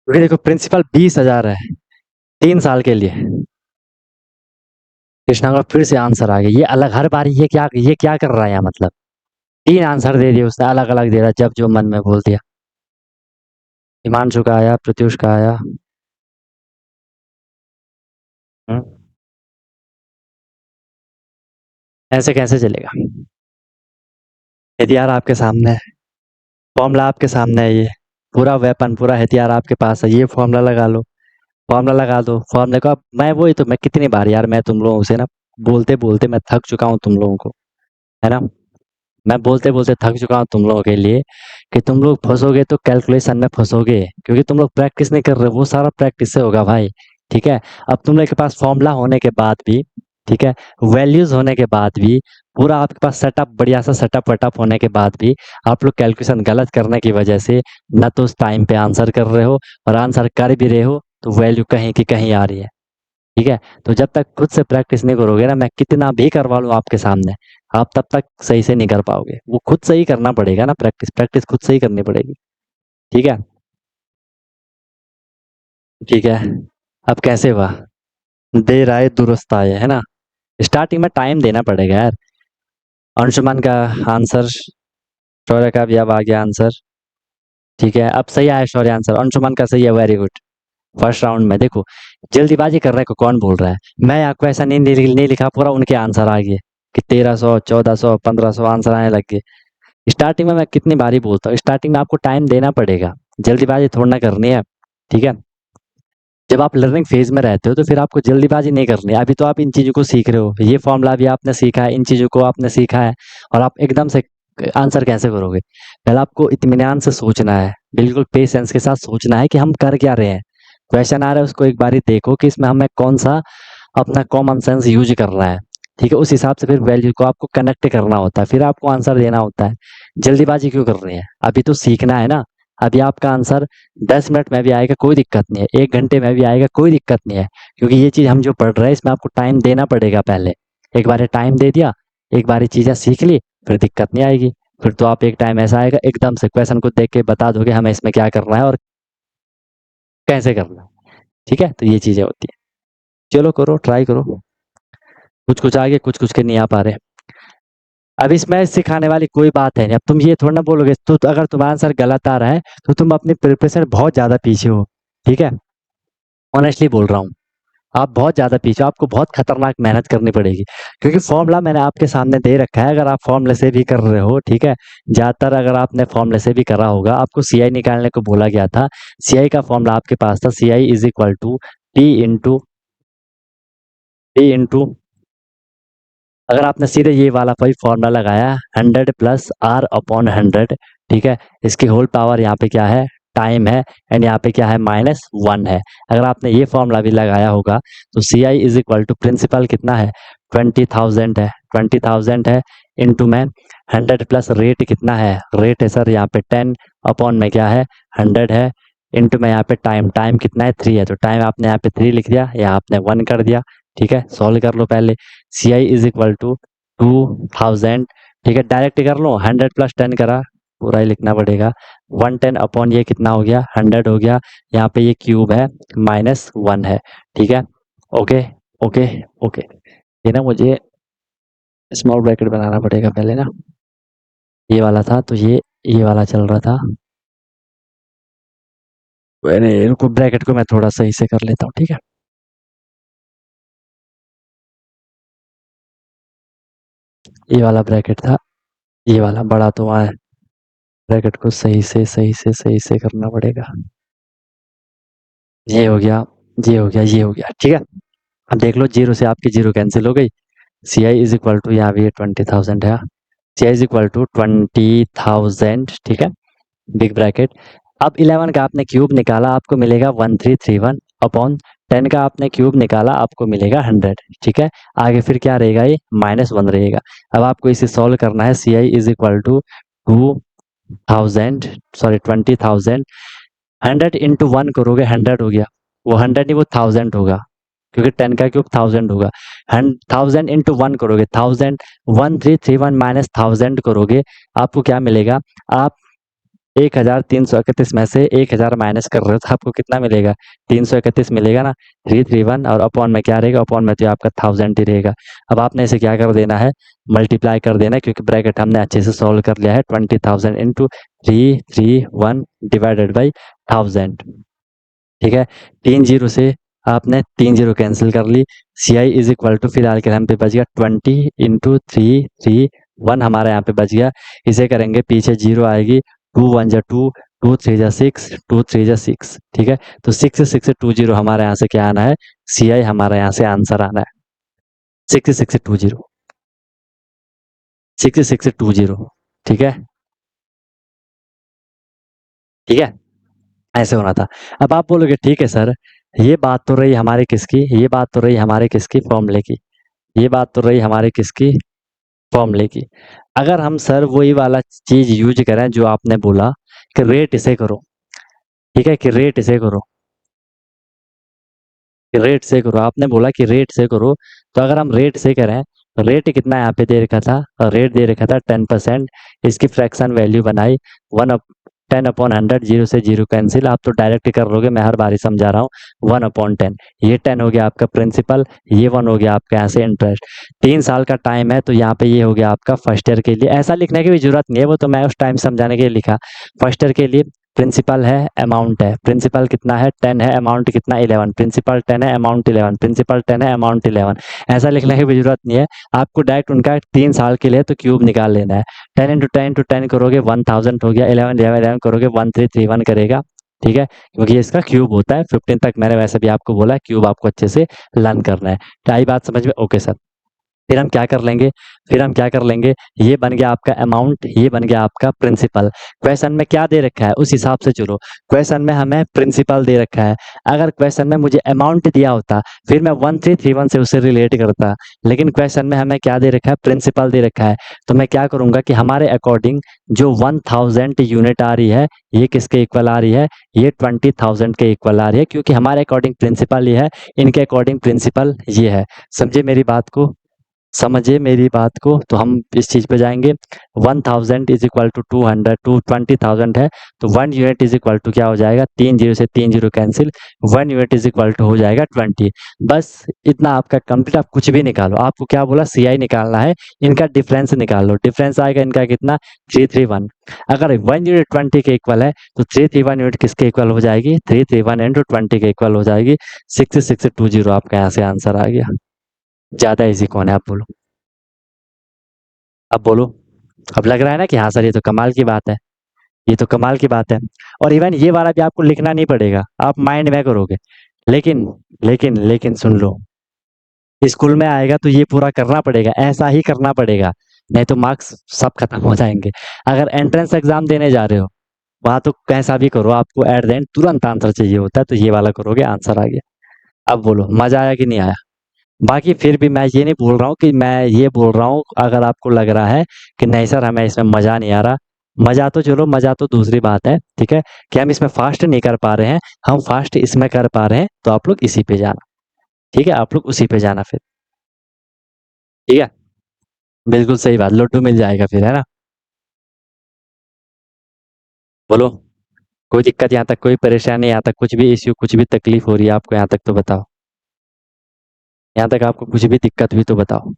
A: क्योंकि देखो प्रिंसिपल 20,000 है 3 साल के लिए। कृष्णा का फिर से आंसर आ गया, ये अलग हर बार ये क्या कर रहा है यहाँ, मतलब 3 आंसर दे दिए उसने, अलग अलग दे रहा, जब जो मन में बोल दिया। हिमांशु का आया, प्रत्युष का आया। हम्म, ऐसे कैसे चलेगा? हथियार आपके सामने है, फॉर्मूला आपके सामने है, ये पूरा वेपन, पूरा हथियार आपके पास है, ये फॉर्मूला लगा लो, फॉर्मूला लगा दो, फॉर्मूले को। अब मैं वही तो, मैं कितनी बार यार, मैं तुम लोगों से ना बोलते बोलते मैं थक चुका हूँ तुम लोगों को, है ना? मैं बोलते बोलते थक चुका हूँ तुम लोगों के लिए कि तुम लोग फंसोगे तो कैलकुलेशन में फंसोगे, क्योंकि तुम लोग प्रैक्टिस नहीं कर रहे हो, वो सारा प्रैक्टिस से होगा भाई। ठीक है, अब तुम लोग के पास फॉर्मूला होने के बाद भी, ठीक है, वैल्यूज होने के बाद भी, पूरा आपके पास सेटअप, बढ़िया सा सेटअप वेटअप होने के बाद भी आप लोग कैलकुलेशन गलत करने की वजह से न तो उस टाइम पे आंसर कर रहे हो, और आंसर कर भी रहे हो तो वैल्यू कहीं की कहीं आ रही है। ठीक है, तो जब तक खुद से प्रैक्टिस नहीं करोगे ना, मैं कितना भी करवा लूँ आपके सामने, आप तब तक सही से नहीं कर पाओगे। वो खुद से ही करना पड़ेगा ना, प्रैक्टिस प्रैक्टिस खुद से ही करनी पड़ेगी। ठीक है, ठीक है। अब कैसे हुआ? देर आए दुरुस्त आए, है ना? स्टार्टिंग में टाइम देना पड़ेगा यार। अंशुमन का आंसर, शौर्य का भी अब आ गया आंसर। ठीक है, अब सही आया शौर्य आंसर, अंशुमन का सही है, वेरी गुड। फर्स्ट राउंड में देखो, जल्दीबाजी कर रहे को कौन बोल रहा है? मैं आपको ऐसा नहीं लिखा, पूरा उनके आंसर आ गए कि 1300, 1400, 1500 आंसर आने लग गए। स्टार्टिंग में मैं कितनी बारी बोलता हूँ, स्टार्टिंग में आपको टाइम देना पड़ेगा, जल्दीबाजी थोड़ा ना करनी है। ठीक है, जब आप लर्निंग फेज में रहते हो तो फिर आपको जल्दीबाजी नहीं करनी है। अभी तो आप इन चीज़ों को सीख रहे हो, ये फॉर्मूला भी आपने सीखा है, इन चीज़ों को आपने सीखा है, और आप एकदम से आंसर कैसे करोगे? पहले आपको इत्मीनान से सोचना है, बिल्कुल पेशेंस के साथ सोचना है कि हम कर क्या रहे हैं। क्वेश्चन आ रहा है, उसको एक बारी देखो कि इसमें हमें कौन सा अपना कॉमन सेंस यूज करना है। ठीक है, उस हिसाब से फिर वैल्यू को आपको कनेक्ट करना होता है, फिर आपको आंसर देना होता है। जल्दीबाजी क्यों कर रही है? अभी तो सीखना है ना। अभी आपका आंसर 10 मिनट में भी आएगा, कोई दिक्कत नहीं है, 1 घंटे में भी आएगा, कोई दिक्कत नहीं है, क्योंकि ये चीज़ हम जो पढ़ रहे हैं इसमें आपको टाइम देना पड़ेगा पहले। एक बार टाइम दे दिया, एक बार चीज़ें सीख ली, फिर दिक्कत नहीं आएगी। फिर तो आप एक टाइम ऐसा आएगा, एकदम से क्वेश्चन को देख के बता दोगे हमें इसमें क्या करना है और कैसे करना है। ठीक है, तो ये चीज़ें होती है। चलो करो, ट्राई करो। कुछ कुछ आ गए, कुछ कुछ के नहीं आ पा रहे। अब इसमें सिखाने वाली कोई बात है नहीं। अब तुम ये थोड़ा ना बोलोगे, तो अगर तुम्हारा आंसर गलत आ रहा है तो तुम अपनी प्रिपरेशन बहुत ज़्यादा पीछे हो। ठीक है, ऑनेस्टली बोल रहा हूँ, आप बहुत ज़्यादा पीछे हो, आपको बहुत खतरनाक मेहनत करनी पड़ेगी, क्योंकि फॉर्मूला मैंने आपके सामने दे रखा है। अगर आप फॉर्मूले से भी कर रहे हो, ठीक है, ज़्यादातर अगर आपने फॉर्मूले से भी करा होगा, आपको सीआई निकालने को बोला गया था, सीआई का फॉर्मूला आपके पास था, CI is equal to T into अगर आपने सीधे ये वाला कोई फॉर्मूला लगाया, 100 + r/100, ठीक है, इसकी होल पावर यहाँ पे क्या है? टाइम है, एंड यहाँ पे क्या है? -1 है। अगर आपने ये फॉर्मूला भी लगाया होगा तो सी I is equal to principal कितना है? 20,000 है, 20,000 है, इंटू में 100 प्लस रेट कितना है? रेट है सर यहाँ पे 10, अपॉन में क्या है? 100 है, इंटू में यहाँ पे टाइम, टाइम कितना है? 3 है, तो टाइम आपने यहाँ पे 3 लिख दिया या आपने 1 कर दिया। ठीक है, सॉल्व कर लो पहले। सी आई इज इक्वल टू 2000, ठीक है, डायरेक्ट कर लो, 100 प्लस 10 करा, पूरा ही लिखना पड़ेगा, 110 अपॉन ये कितना हो गया, 100 हो गया, यहाँ पे ये क्यूब है, -1 है, ठीक है। ओके ओके ओके, ये ना मुझे स्मॉल ब्रैकेट बनाना पड़ेगा पहले ना, ये वाला था तो ये वाला चल रहा था, मैंने इनको ब्रैकेट को मैं थोड़ा सही से कर लेता हूँ, ठीक है। ये वाला ब्रैकेट था, ये वाला बड़ा तो वहाँ है, ब्रैकेट को सही से करना पड़ेगा। ये हो गया, ये हो गया, ये हो गया, ठीक है। अब देख लो, जीरो से आपकी जीरो कैंसिल हो गई। सी आई इज इक्वल टू, यहाँ भी 20,000 है, C I is equal to 20,000, ठीक है, बिग ब्रैकेट। अब 11 का आपने क्यूब निकाला, आपको मिलेगा 1331 अपॉन 10 का आपने क्यूब निकाला, आपको मिलेगा 100, ठीक है। आगे फिर क्या रहेगा, ये -1 रहेगा। अब आपको इसे सॉल्व करना है। C I is equal to 20,000 100 into 1 करोगे 100 हो गया, वो 100 नहीं वो 1000 होगा, क्योंकि 10 का क्यूब 1000 होगा। 1000 इंटू 1 करोगे 1000, 1331 माइनस 1000 करोगे, आपको क्या मिलेगा, आप 1331 में से 1000 माइनस कर रहे हो तो आपको कितना मिलेगा, 331 मिलेगा ना, 331 और अपॉन में क्या रहेगा, अपॉन में तो आपका 1000 ही रहेगा। अब आपने इसे क्या कर देना है, मल्टीप्लाई कर देना है, क्योंकि ब्रैकेट हमने अच्छे से सॉल्व कर लिया है। 20,000 इंटू 331 डिवाइडेड बाई 1000, ठीक है। 3 जीरो से आपने 3 जीरो कैंसिल कर ली। सी आई इज इक्वल टू, फिलहाल के हम पे बच गया 20 इंटू 331 हमारा यहाँ पे बच गया। इसे करेंगे, पीछे जीरो आएगी, 2 1 जा 2, 2 3 जा 6, 2 3 जा 6, ठीक है। तो 6620 हमारे यहाँ से क्या आना है, सी आई हमारा यहाँ से आंसर आना है 6620, 6620, ठीक है, ठीक है, ऐसे होना था। अब आप बोलोगे ठीक है सर, ये बात तो रही हमारे किसकी, ये बात तो रही हमारे किसकी, फॉर्मूले की, ये बात तो रही हमारे किसकी, फॉर्मूले की। अगर हम सर वही वाला चीज यूज करें जो आपने बोला कि रेट इसे करो, ठीक है, कि रेट इसे करो, कि रेट से करो, आपने बोला कि रेट से करो, तो अगर हम रेट से करें, रेट कितना यहाँ पे दे रखा था, रेट दे रखा था 10%, इसकी फ्रैक्शन वैल्यू बनाई 10/100, जीरो से जीरो कैंसिल, आप तो डायरेक्ट कर लोगे, मैं हर बार ही समझा रहा हूँ, 1/10, ये 10 हो गया आपका प्रिंसिपल, ये 1 हो गया आपका यहाँ से इंटरेस्ट। 3 साल का टाइम है, तो यहाँ पे ये हो गया आपका फर्स्ट ईयर के लिए, ऐसा लिखने की भी जरूरत नहीं है, वो तो मैं उस टाइम समझाने के लिए लिखा। फर्स्ट ईयर के लिए प्रिंसिपल है, अमाउंट है, प्रिंसिपल कितना है 10 है, अमाउंट कितना 11, प्रिंसिपल 10 है, अमाउंट 11, प्रिंसिपल 10 है, अमाउंट 11, ऐसा लिखने की भी जरूरत नहीं है। आपको डायरेक्ट उनका 3 साल के लिए तो क्यूब निकाल लेना है। 10 इंटू 10 इंटू 10 करोगे 1000 हो गया, 11 11 11 करोगे 1331 करेगा, ठीक है, क्योंकि इसका क्यूब होता है। 15 तक मैंने वैसे भी आपको बोला क्यूब आपको अच्छे से लर्न करना है। तो आई बात समझ में, ओके सर। फिर हम क्या कर लेंगे, फिर हम क्या कर लेंगे, ये बन गया आपका अमाउंट, ये बन गया आपका प्रिंसिपल। क्वेश्चन में क्या दे रखा है उस हिसाब से चलो, क्वेश्चन में हमें प्रिंसिपल दे रखा है, अगर क्वेश्चन में मुझे अमाउंट दिया होता फिर मैं 1331 से उसे रिलेट करता, लेकिन क्वेश्चन में हमें क्या दे रखा है, प्रिंसिपल दे रखा है। तो मैं क्या करूंगा कि हमारे अकॉर्डिंग जो 1000 यूनिट आ रही है, ये किसके इक्वल आ रही है, ये 20,000 के इक्वल आ रही है, क्योंकि हमारे अकॉर्डिंग प्रिंसिपल ये है, इनके अकॉर्डिंग प्रिंसिपल ये है। समझे मेरी बात को, समझिए मेरी बात को, तो हम इस चीज पे जाएंगे। 1000 इज इक्वल टू 200 टू 20,000 है, तो 1 यूनिट इज इक्वल टू क्या हो जाएगा, 3 जीरो से 3 zero cancel, 1 unit is equal to हो जाएगा 20। बस इतना आपका कंप्लीट। आप कुछ भी निकालो, आपको क्या बोला, सी आई निकालना है, इनका डिफरेंस निकाल लो, डिफरेंस आएगा इनका कितना, 331। अगर 1 यूनिट 20 के इक्वल है तो 331 यूनिट किसके इक्वल हो जाएगी, 331 इंटू 20 के इक्वल हो जाएगी, 6620 आपका यहाँ से आंसर आ गया। ज्यादा इजी कौन है, आप बोलो, अब बोलो। अब लग रहा है ना कि हाँ सर ये तो कमाल की बात है, ये तो कमाल की बात है। और इवन ये वाला भी आपको लिखना नहीं पड़ेगा, आप माइंड में करोगे। लेकिन लेकिन सुन लो, स्कूल में आएगा तो ये पूरा करना पड़ेगा, ऐसा ही करना पड़ेगा, नहीं तो मार्क्स सब खत्म हो जाएंगे। अगर एंट्रेंस एग्जाम देने जा रहे हो, वहां तो कैसा भी करो, आपको एट द एंड तुरंत आंसर चाहिए होता है, तो ये वाला करोगे, आंसर आ गया। अब बोलो मजा आया कि नहीं आया। बाकी फिर भी मैं ये नहीं बोल रहा हूँ कि, मैं ये बोल रहा हूँ अगर आपको लग रहा है कि नहीं सर हमें इसमें मजा नहीं आ रहा, मजा तो चलो, मजा तो दूसरी बात है, ठीक है, कि हम इसमें फास्ट नहीं कर पा रहे हैं, हम फास्ट इसमें कर पा रहे हैं, तो आप लोग इसी पे जाना। ठीक है, आप लोग उसी पे जाना फिर। ठीक है, बिल्कुल सही बात, लड्डू मिल जाएगा फिर, है ना। बोलो, कोई दिक्कत यहाँ तक, कोई परेशानी, यहाँ तक कुछ भी इश्यू, कुछ भी तकलीफ हो रही है आपको यहाँ तक तो बताओ। यहाँ तक आपको कुछ भी दिक्कत हुई तो बताओ।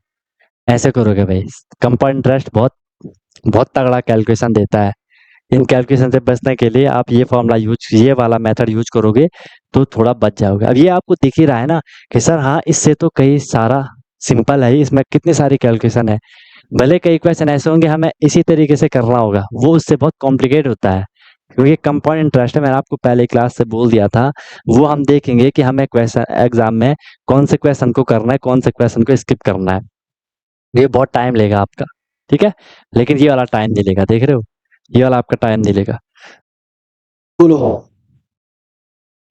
A: ऐसे करोगे भाई, कंपाउंड इंटरेस्ट बहुत बहुत तगड़ा कैलकुलेशन देता है। इन कैलकुलेशन से बचने के लिए आप ये वाला मेथड यूज करोगे तो थोड़ा बच जाओगे। अब ये आपको दिख ही रहा है ना कि सर हाँ, इससे तो कई सारा सिंपल है, इसमें कितनी सारी कैलकुलेशन है। भले कई क्वेश्चन ऐसे होंगे हमें इसी तरीके से करना होगा, वो उससे बहुत कॉम्प्लिकेट होता है, क्योंकि कंपाउंड इंटरेस्ट है, मैंने आपको पहले क्लास से बोल दिया था। वो हम देखेंगे कि हमें क्वेश्चन एग्जाम में कौन से क्वेश्चन को करना है, कौन से क्वेश्चन को स्किप करना है। ये बहुत टाइम लेगा आपका, ठीक है, लेकिन ये वाला टाइम नहीं लेगा, देख रहे हो, ये वाला आपका टाइम नहीं लेगा। बोलो,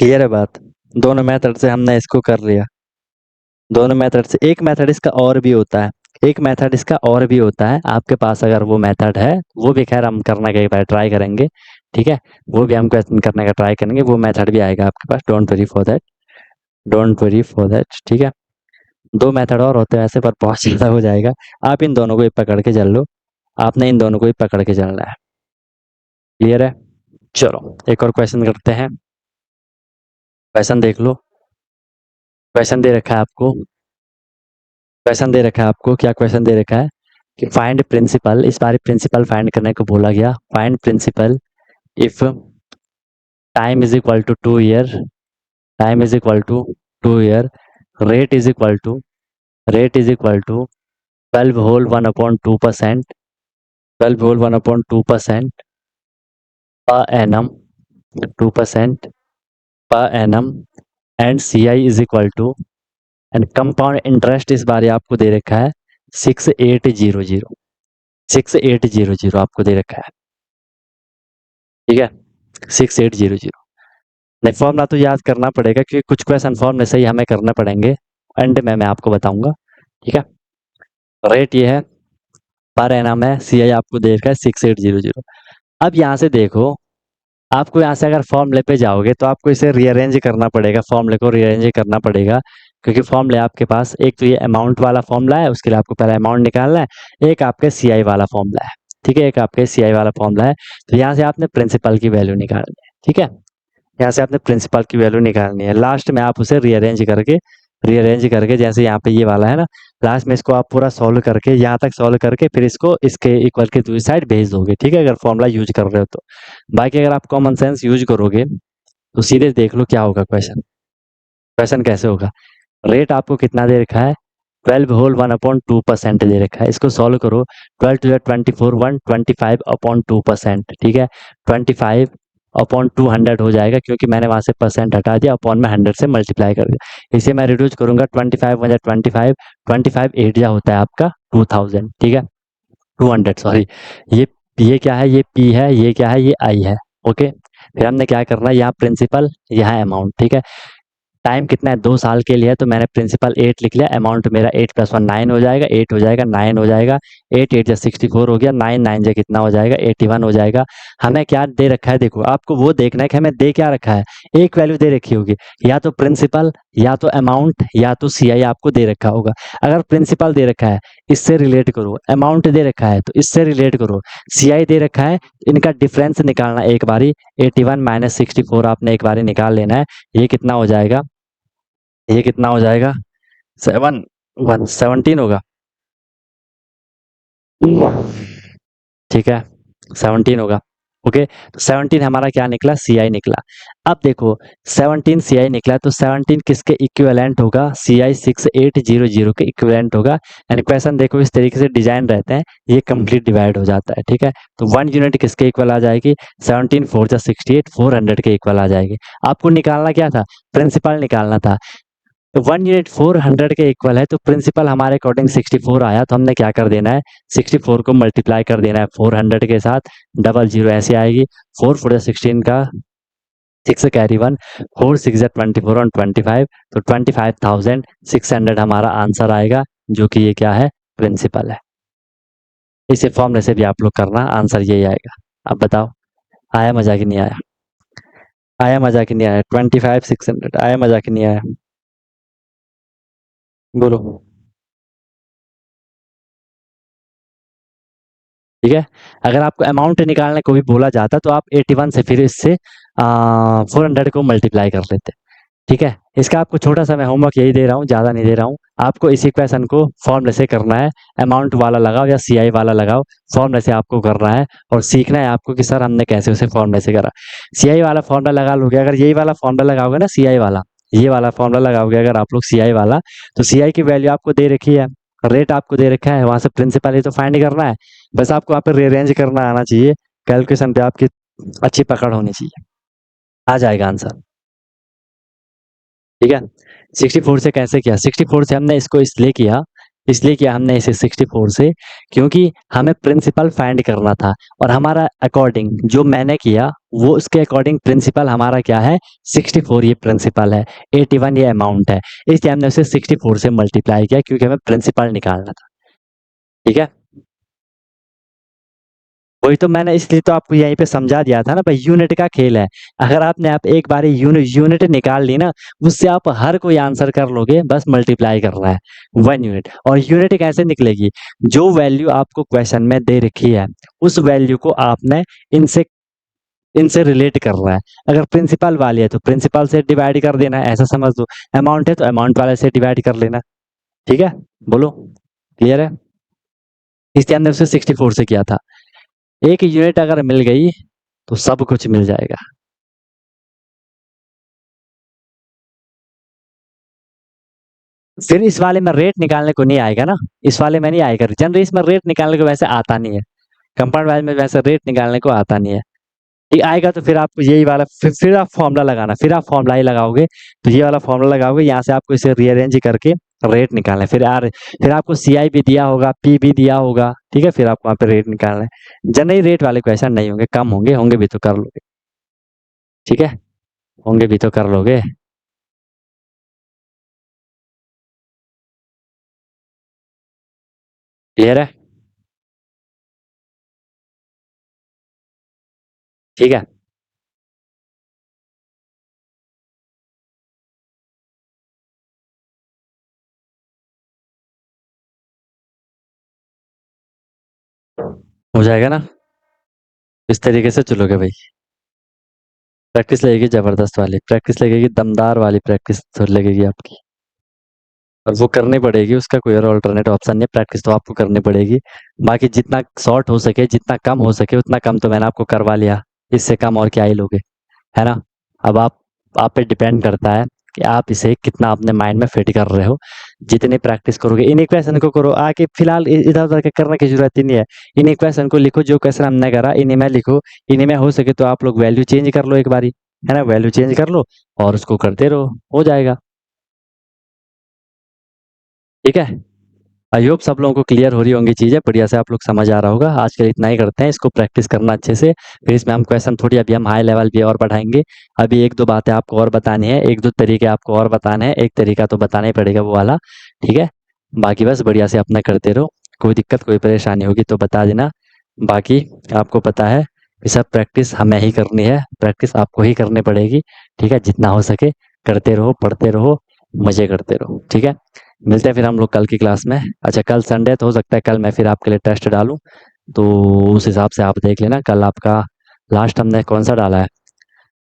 A: क्लियर है बात। दोनों मेथड से हमने इसको कर लिया, दोनों मेथड से। एक मेथड इसका और भी होता है, एक मेथड इसका और भी होता है, आपके पास अगर वो मेथड है, वो भी खैर हम करने का एक बार ट्राई करेंगे, ठीक है, वो भी हम क्वेश्चन करने का ट्राई करेंगे, वो मेथड भी आएगा आपके पास, don't worry for that, don't worry for that, ठीक है। दो मेथड और होते हैं ऐसे, पर बहुत ज़्यादा हो जाएगा। आप इन दोनों को ही पकड़ के चल लो, आपने इन दोनों को ही पकड़ के चलना है। क्लियर है, चलो एक और क्वेश्चन करते हैं। क्वेश्चन देख लो, क्वेश्चन दे रखा है आपको, क्वेश्चन दे रखा है आपको, क्या क्वेश्चन दे रखा है कि फाइंड प्रिंसिपल, इस बार प्रिंसिपल फाइंड करने को बोला गया। Find principal if time is equal to 2 year, time is equal to 2 year, rate is equal to, rate is equal to 12 whole 1/2%, 12 whole 1/2% per annum, 2% per annum, and C I is equal to, and compound interest इस बार आपको दे रखा है 6800, 6800 आपको दे रखा है, ठीक है, 6800। नहीं, फॉर्मूला तो याद करना पड़ेगा, क्योंकि कुछ क्वेश्चन फॉर्मूले से ही हमें करने पड़ेंगे, एंड में मैं आपको बताऊंगा, ठीक है। रेट ये है, पर एनम है, सी आई आपको दे रखा है 6800। अब यहाँ से देखो, आपको यहाँ से अगर फॉर्मूले पे जाओगे तो आपको इसे रीअरेंज करना पड़ेगा, फॉर्मूले को रीअरेंज करना पड़ेगा, क्योंकि फॉर्मूले आपके पास, एक तो ये अमाउंट वाला फॉर्मूला है, उसके लिए आपको पहले अमाउंट निकालना है, एक आपके सी आई वाला फॉर्मूला है, ठीक है, एक आपके सी आई वाला फॉर्मूला है। तो यहाँ से आपने प्रिंसिपल की वैल्यू निकालनी है, ठीक है, यहाँ से आपने प्रिंसिपल की वैल्यू निकालनी है, लास्ट में आप उसे रीअरेंज करके जैसे यहाँ पे ये वाला है ना, लास्ट में इसको आप पूरा सॉल्व करके, यहाँ तक सॉल्व करके फिर इसको इसके इक्वल की दूसरी साइड भेज दोगे, ठीक है, अगर फॉर्मूला यूज कर रहे हो तो। बाकी अगर आप कॉमन सेंस यूज करोगे तो सीधे देख लो क्या होगा क्वेश्चन। क्वेश्चन कैसे होगा, रेट आपको कितना दे रखा है, 12 होल 1/2% दे रखा है, इसको सॉल्व करो, 12 to 24 125/2%, ठीक है, 25/200 हो जाएगा, क्योंकि मैंने वहां से परसेंट हटा दिया, अपॉन में 100 से मल्टीप्लाई कर दिया, इसे मैं रिड्यूस करूंगा, 25 25 8 जा होता है आपका 2000, ठीक है, 200 सॉरी। ये क्या है, ये पी है, ये क्या है, ये आई है, ओके। फिर हमने क्या करना है, यहाँ प्रिंसिपल, यहाँ अमाउंट, ठीक है। टाइम कितना है, 2 साल के लिए है, तो मैंने प्रिंसिपल 8 लिख लिया, अमाउंट मेरा 8 + 1 9 हो जाएगा, 8 हो जाएगा, 9 हो जाएगा, 8 8 जा 64 हो गया, 9 9 जा कितना हो जाएगा, 81 हो जाएगा। हमें क्या दे रखा है, देखो आपको वो देखना है कि हमें दे क्या रखा है, एक वैल्यू दे रखी होगी, या तो प्रिंसिपल, या तो अमाउंट, या तो सी आई आपको दे रखा होगा। अगर प्रिंसिपल दे रखा है, इससे रिलेट करो, अमाउंट दे रखा है तो इससे रिलेट करो, सी आई दे रखा है, इनका डिफरेंस निकालना एक बारी, 81 - 64 आपने एक बारी निकाल लेना है, ये कितना हो जाएगा, ये कितना हो जाएगा, 17 होगा, ठीक है, 17 होगा, ओके। तो 17 हमारा क्या निकला, सी आई निकला। अब देखो 17 सी आई निकला, तो 17 किसके इक्विवेलेंट होगा, सी आई 6800 के इक्विवेलेंट होगा। एंड क्वेश्चन देखो इस तरीके से डिजाइन रहते हैं, ये कंप्लीट डिवाइड हो जाता है, ठीक है। तो 1 यूनिट किसके इक्वल आ जाएगी, 17 4 जा 68, 400 के इक्वल आ जाएगी। आपको निकालना क्या था, प्रिंसिपल निकालना था। तो 1 यूनिट 400 के इक्वल है, तो प्रिंसिपल हमारे अकॉर्डिंग 64 आया, तो हमने क्या कर देना है, 64 को मल्टीप्लाई कर देना है 400 के साथ, डबल जीरो ऐसे आएगी, 4 4 16 का 6 कैरी 1, 4 6 24 और 25, तो 25,600 हमारा आंसर आएगा, जो कि ये क्या है, प्रिंसिपल है। इसे फॉर्मूले से भी आप लोग करना, आंसर यही आएगा। अब बताओ, आया मजा कि नहीं आया, आया मजा कि नहीं आया, 25,600 आया मजा कि नहीं आया। बोलो। ठीक है। अगर आपको अमाउंट निकालने को भी बोला जाता तो आप 81 से फिर इससे 400 को मल्टीप्लाई कर लेते। ठीक है। इसका आपको छोटा सा मैं होमवर्क यही दे रहा हूँ, ज़्यादा नहीं दे रहा हूँ। आपको इसी क्वेश्चन को फॉर्मूले से करना है। अमाउंट वाला लगाओ या सीआई वाला लगाओ, फॉर्मूले से आपको करना है और सीखना है आपको कि सर हमने कैसे उसे फॉर्मूले से करा। सीआई वाला फॉर्मूला लगा लोगे, अगर यही वाला फॉर्मूला लगाओगे ना सीआई वाला, ये वाला फॉर्मूला लगाओगे अगर आप लोग सीआई वाला, तो सीआई की वैल्यू आपको दे रखी है, रेट आपको दे रखा है, वहां से प्रिंसिपल ही तो फाइंड करना है। बस आपको वहाँ पे रीअरेंज करना आना चाहिए, कैलकुलेशन पे आपकी अच्छी पकड़ होनी चाहिए, आ जाएगा आंसर। ठीक है। 64 से कैसे किया? 64 से हमने इसको इसलिए किया हमने इसे 64 से, क्योंकि हमें प्रिंसिपल फाइंड करना था और हमारा अकॉर्डिंग जो मैंने किया वो उसके अकॉर्डिंग प्रिंसिपल हमारा क्या है, 64 ये प्रिंसिपल है, 81 ये अमाउंट है। इसलिए हमने उसे 64 से मल्टीप्लाई किया क्योंकि हमें प्रिंसिपल निकालना था। ठीक है। वही तो मैंने इसलिए तो आपको यहीं पे समझा दिया था ना भाई, यूनिट का खेल है। अगर आपने आप एक बारी यूनिट निकाल ली ना, उससे आप हर कोई आंसर कर लोगे, बस मल्टीप्लाई करना है 1 यूनिट। और यूनिट कैसे निकलेगी? जो वैल्यू आपको क्वेश्चन में दे रखी है उस वैल्यू को आपने इनसे इनसे रिलेट करना है। अगर प्रिंसिपल वाली है तो प्रिंसिपल से डिवाइड कर देना है, ऐसा समझ दो। अमाउंट है तो अमाउंट वाले से डिवाइड कर लेना। ठीक है। बोलो। क्लियर है? इसलिए हमने उसे 64 से किया था। एक यूनिट अगर मिल गई तो सब कुछ मिल जाएगा। फिर इस वाले में रेट निकालने को नहीं आएगा ना, इस वाले में नहीं आएगा। जनरली इसमें रेट निकालने को वैसे आता नहीं है, कंपाउंड वाले में वैसे रेट निकालने को आता नहीं है। ये आएगा तो फिर आपको यही वाला फिर आप फॉर्मूला लगाना, फिर आप फॉर्मूला ही लगाओगे, तो ये वाला फॉर्मूला लगाओगे, यहाँ से आपको इसे रीअरेंज करके रेट निकालना है। फिर आपको सीआई भी दिया होगा, पी भी दिया होगा। ठीक है। फिर आपको वहाँ पे रेट निकालना है। जनरली रेट वाले क्वेश्चन नहीं होंगे, कम होंगे, होंगे भी तो कर लोगे। ठीक है। होंगे भी तो कर लोगे। क्लियर है? ठीक है। हो जाएगा ना? इस तरीके से चलोगे भाई। प्रैक्टिस लगेगी जबरदस्त वाली, प्रैक्टिस लगेगी दमदार वाली, प्रैक्टिस तो लगेगी आपकी। और वो करनी पड़ेगी, उसका कोई और अल्टरनेट ऑप्शन नहीं, प्रैक्टिस तो आपको करनी पड़ेगी। बाकी जितना शॉर्ट हो सके, जितना कम हो सके उतना कम तो मैंने आपको करवा लिया। इससे कम और क्या ही लोगे, है ना? अब आप पे डिपेंड करता है कि आप इसे कितना अपने माइंड में फिट कर रहे हो। जितनी प्रैक्टिस करोगे, इन्हीं क्वेश्चन को करो, आके फिलहाल इधर उधर के करने की जरूरत ही नहीं है। इन्हीं क्वेश्चन को लिखो, जो क्वेश्चन हमने करा इन्हीं में लिखो। इन्हीं में हो सके तो आप लोग वैल्यू चेंज कर लो एक बारी, है ना? वैल्यू चेंज कर लो और उसको करते रहो, हो जाएगा। ठीक है। आई होप सब लोगों को क्लियर हो रही होंगी चीज़ें, बढ़िया से आप लोग समझ आ रहा होगा। आज के लिए इतना ही करते हैं, इसको प्रैक्टिस करना अच्छे से। फिर इसमें हम क्वेश्चन थोड़ी अभी हम हाई लेवल भी और बढ़ाएंगे। अभी एक दो बातें आपको और बतानी है, एक दो तरीके आपको और बताने हैं, एक तरीका तो बताना ही पड़ेगा वो वाला। ठीक है। बाकी बस बढ़िया से अपना करते रहो। कोई दिक्कत कोई परेशानी होगी तो बता देना। बाकी आपको पता है कि सब प्रैक्टिस हमें ही करनी है, प्रैक्टिस आपको ही करनी पड़ेगी। ठीक है। जितना हो सके करते रहो, पढ़ते रहो, मजे करते रहो। ठीक है। मिलते हैं फिर हम लोग कल की क्लास में। अच्छा, कल संडे है तो हो सकता है कल मैं फिर आपके लिए टेस्ट डालूँ, तो उस हिसाब से आप देख लेना। कल आपका लास्ट हमने कौन सा डाला है,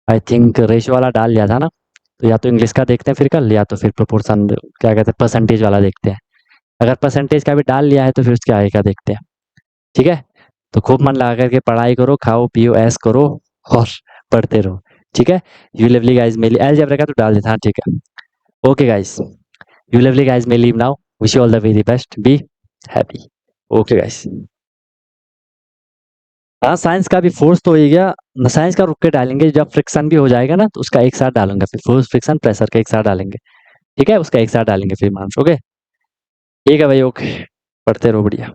A: आई थिंक रेशियो वाला डाल लिया था ना। तो या तो इंग्लिश का देखते हैं फिर कल, या तो फिर प्रोपोर्शन क्या कहते हैं परसेंटेज वाला देखते हैं। अगर परसेंटेज का भी डाल लिया है तो फिर उसके आगे का देखते हैं। ठीक है। तो खूब मन लगा करके पढ़ाई करो, खाओ पियो ऐश करो और पढ़ते रहो। ठीक है। यू लवली गाइस, मेली अलजेब्रा का तो डाल देता, हाँ ठीक है। Okay guys, you lovely guys may leave now. Wish you all the very best. Be happy. Okay guys. हाँ, साइंस का भी फोर्स तो हो ही गया। साइंस का रुक के डालेंगे, जब फ्रिक्शन भी हो जाएगा ना तो उसका एक साथ डालूंगा, फिर फोर्स फ्रिक्शन प्रेशर का एक साथ डालेंगे। ठीक है। उसका एक साथ डालेंगे फिर मार्क्स। ओके। ठीक है भाई। ओके। पढ़ते रहो बढ़िया।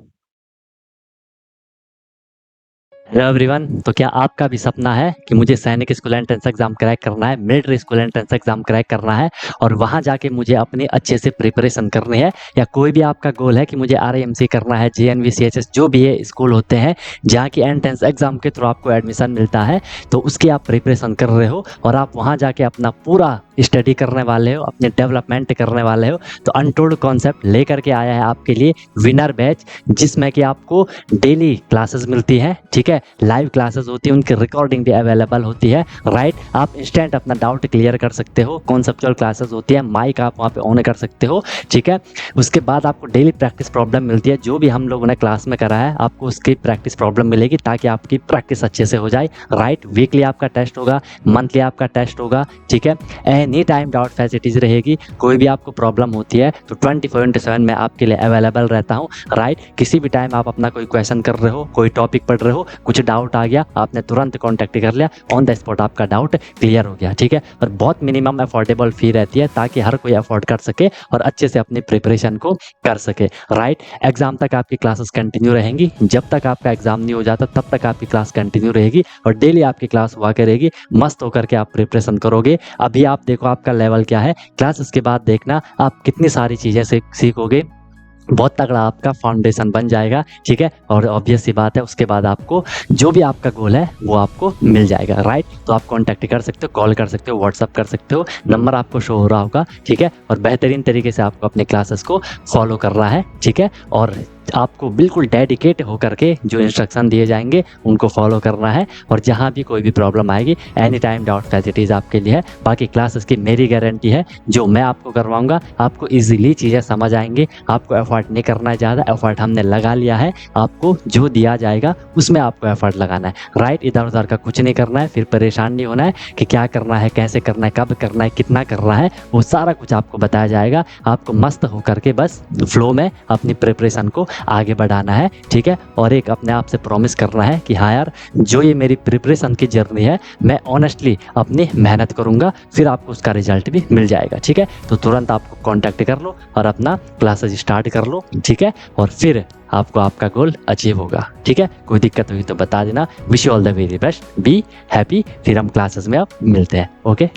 A: Hello everyone. तो क्या आपका भी सपना है कि मुझे सैनिक स्कूल एंट्रेंस एग्जाम क्रैक करना है, military school entrance exam crack करना है और वहाँ जाके मुझे अपनी अच्छे से प्रिपरेशन करनी है, या कोई भी आपका गोल है कि मुझे आरएमसी करना है, जेएनवी, सीएचएस जो भी ये स्कूल होते हैं जहाँ की एंट्रेंस एग्जाम के थ्रू आपको एडमिशन मिलता है, तो उसकी आप प्रिपरेशन कर रहे हो और आप वहाँ जाके अपना पूरा स्टडी करने वाले हो, अपने डेवलपमेंट करने वाले हो, तो अनटोल्ड कॉन्सेप्ट लेकर के आया है आपके लिए विनर बैच, जिसमें कि आपको डेली क्लासेस मिलती हैं, ठीक है, लाइव क्लासेस होती है, उनकी रिकॉर्डिंग भी अवेलेबल होती है, राइट। आप इंस्टेंट अपना डाउट क्लियर कर सकते हो, कॉन्सेप्चुअल क्लासेस होती है, माइक आप वहाँ पे ऑन कर सकते हो, ठीक है। उसके बाद आपको डेली प्रैक्टिस प्रॉब्लम मिलती है, जो भी हम लोगों ने क्लास में करा है आपको उसकी प्रैक्टिस प्रॉब्लम मिलेगी ताकि आपकी प्रैक्टिस अच्छे से हो जाए, राइट। वीकली आपका टेस्ट होगा, मंथली आपका टेस्ट होगा, ठीक है। एनी टाइम डाउट फैसिलिटीज रहेगी, कोई भी आपको प्रॉब्लम होती है तो 24/7 मैं आपके लिए अवेलेबल रहता हूँ, राइट। किसी भी टाइम आप अपना कोई क्वेश्चन कर रहे हो, कोई टॉपिक पढ़ रहे हो, कुछ डाउट आ गया, आपने तुरंत कॉन्टैक्ट कर लिया, ऑन द स्पॉट आपका डाउट क्लियर हो गया, ठीक है। और बहुत मिनिमम अफोर्डेबल फी रहती है ताकि हर कोई अफोर्ड कर सके और अच्छे से अपनी प्रिपरेशन को कर सके, राइट। एग्जाम तक आपकी क्लासेस कंटिन्यू रहेंगी, जब तक आपका एग्जाम नहीं हो जाता तब तक आपकी क्लास कंटिन्यू रहेगी और डेली आपकी क्लास हुआ करेगी, मस्त होकर के आप प्रिपरेशन करोगे। अभी आप देखो आपका लेवल क्या है, क्लासेस के बाद देखना आप कितनी सारी चीज़ें सीखोगे, बहुत तगड़ा आपका फाउंडेशन बन जाएगा, ठीक है। और ऑब्वियस सी बात है उसके बाद आपको जो भी आपका गोल है वो आपको मिल जाएगा, राइट। तो आप कांटेक्ट कर सकते हो, कॉल कर सकते हो, व्हाट्सअप कर सकते हो, नंबर आपको शो हो रहा होगा, ठीक है। और बेहतरीन तरीके से आपको अपने क्लासेस को फॉलो करना है, ठीक है। और आपको बिल्कुल डेडिकेट होकर के जो इंस्ट्रक्शन दिए जाएंगे उनको फॉलो करना है और जहाँ भी कोई भी प्रॉब्लम आएगी एनी टाइम डाउट फैसिलिटीज़ आपके लिए है। बाकी क्लासेस की मेरी गारंटी है, जो मैं आपको करवाऊंगा आपको इजीली चीज़ें समझ आएंगी, आपको एफर्ट नहीं करना है ज़्यादा, एफर्ट हमने लगा लिया है, आपको जो दिया जाएगा उसमें आपको एफर्ट लगाना है, राइट। इधर उधर का कुछ नहीं करना है, फिर परेशान नहीं होना है कि क्या करना है, कैसे करना है, कब करना है, कितना करना है, वो सारा कुछ आपको बताया जाएगा। आपको मस्त होकर के बस फ्लो में अपनी प्रिपरेशन को आगे बढ़ाना है, ठीक है। और एक अपने आप से प्रॉमिस करना है कि हाँ यार, जो ये मेरी प्रिपरेशन की जर्नी है मैं ऑनेस्टली अपनी मेहनत करूँगा, फिर आपको उसका रिजल्ट भी मिल जाएगा, ठीक है। तो तुरंत आपको कॉन्टैक्ट कर लो और अपना क्लासेस स्टार्ट कर लो, ठीक है। और फिर आपको आपका गोल अचीव होगा, ठीक है। कोई दिक्कत हुई तो बता देना। Wish you all the very best, be happy. फिर हम क्लासेस में अब मिलते हैं, ओके।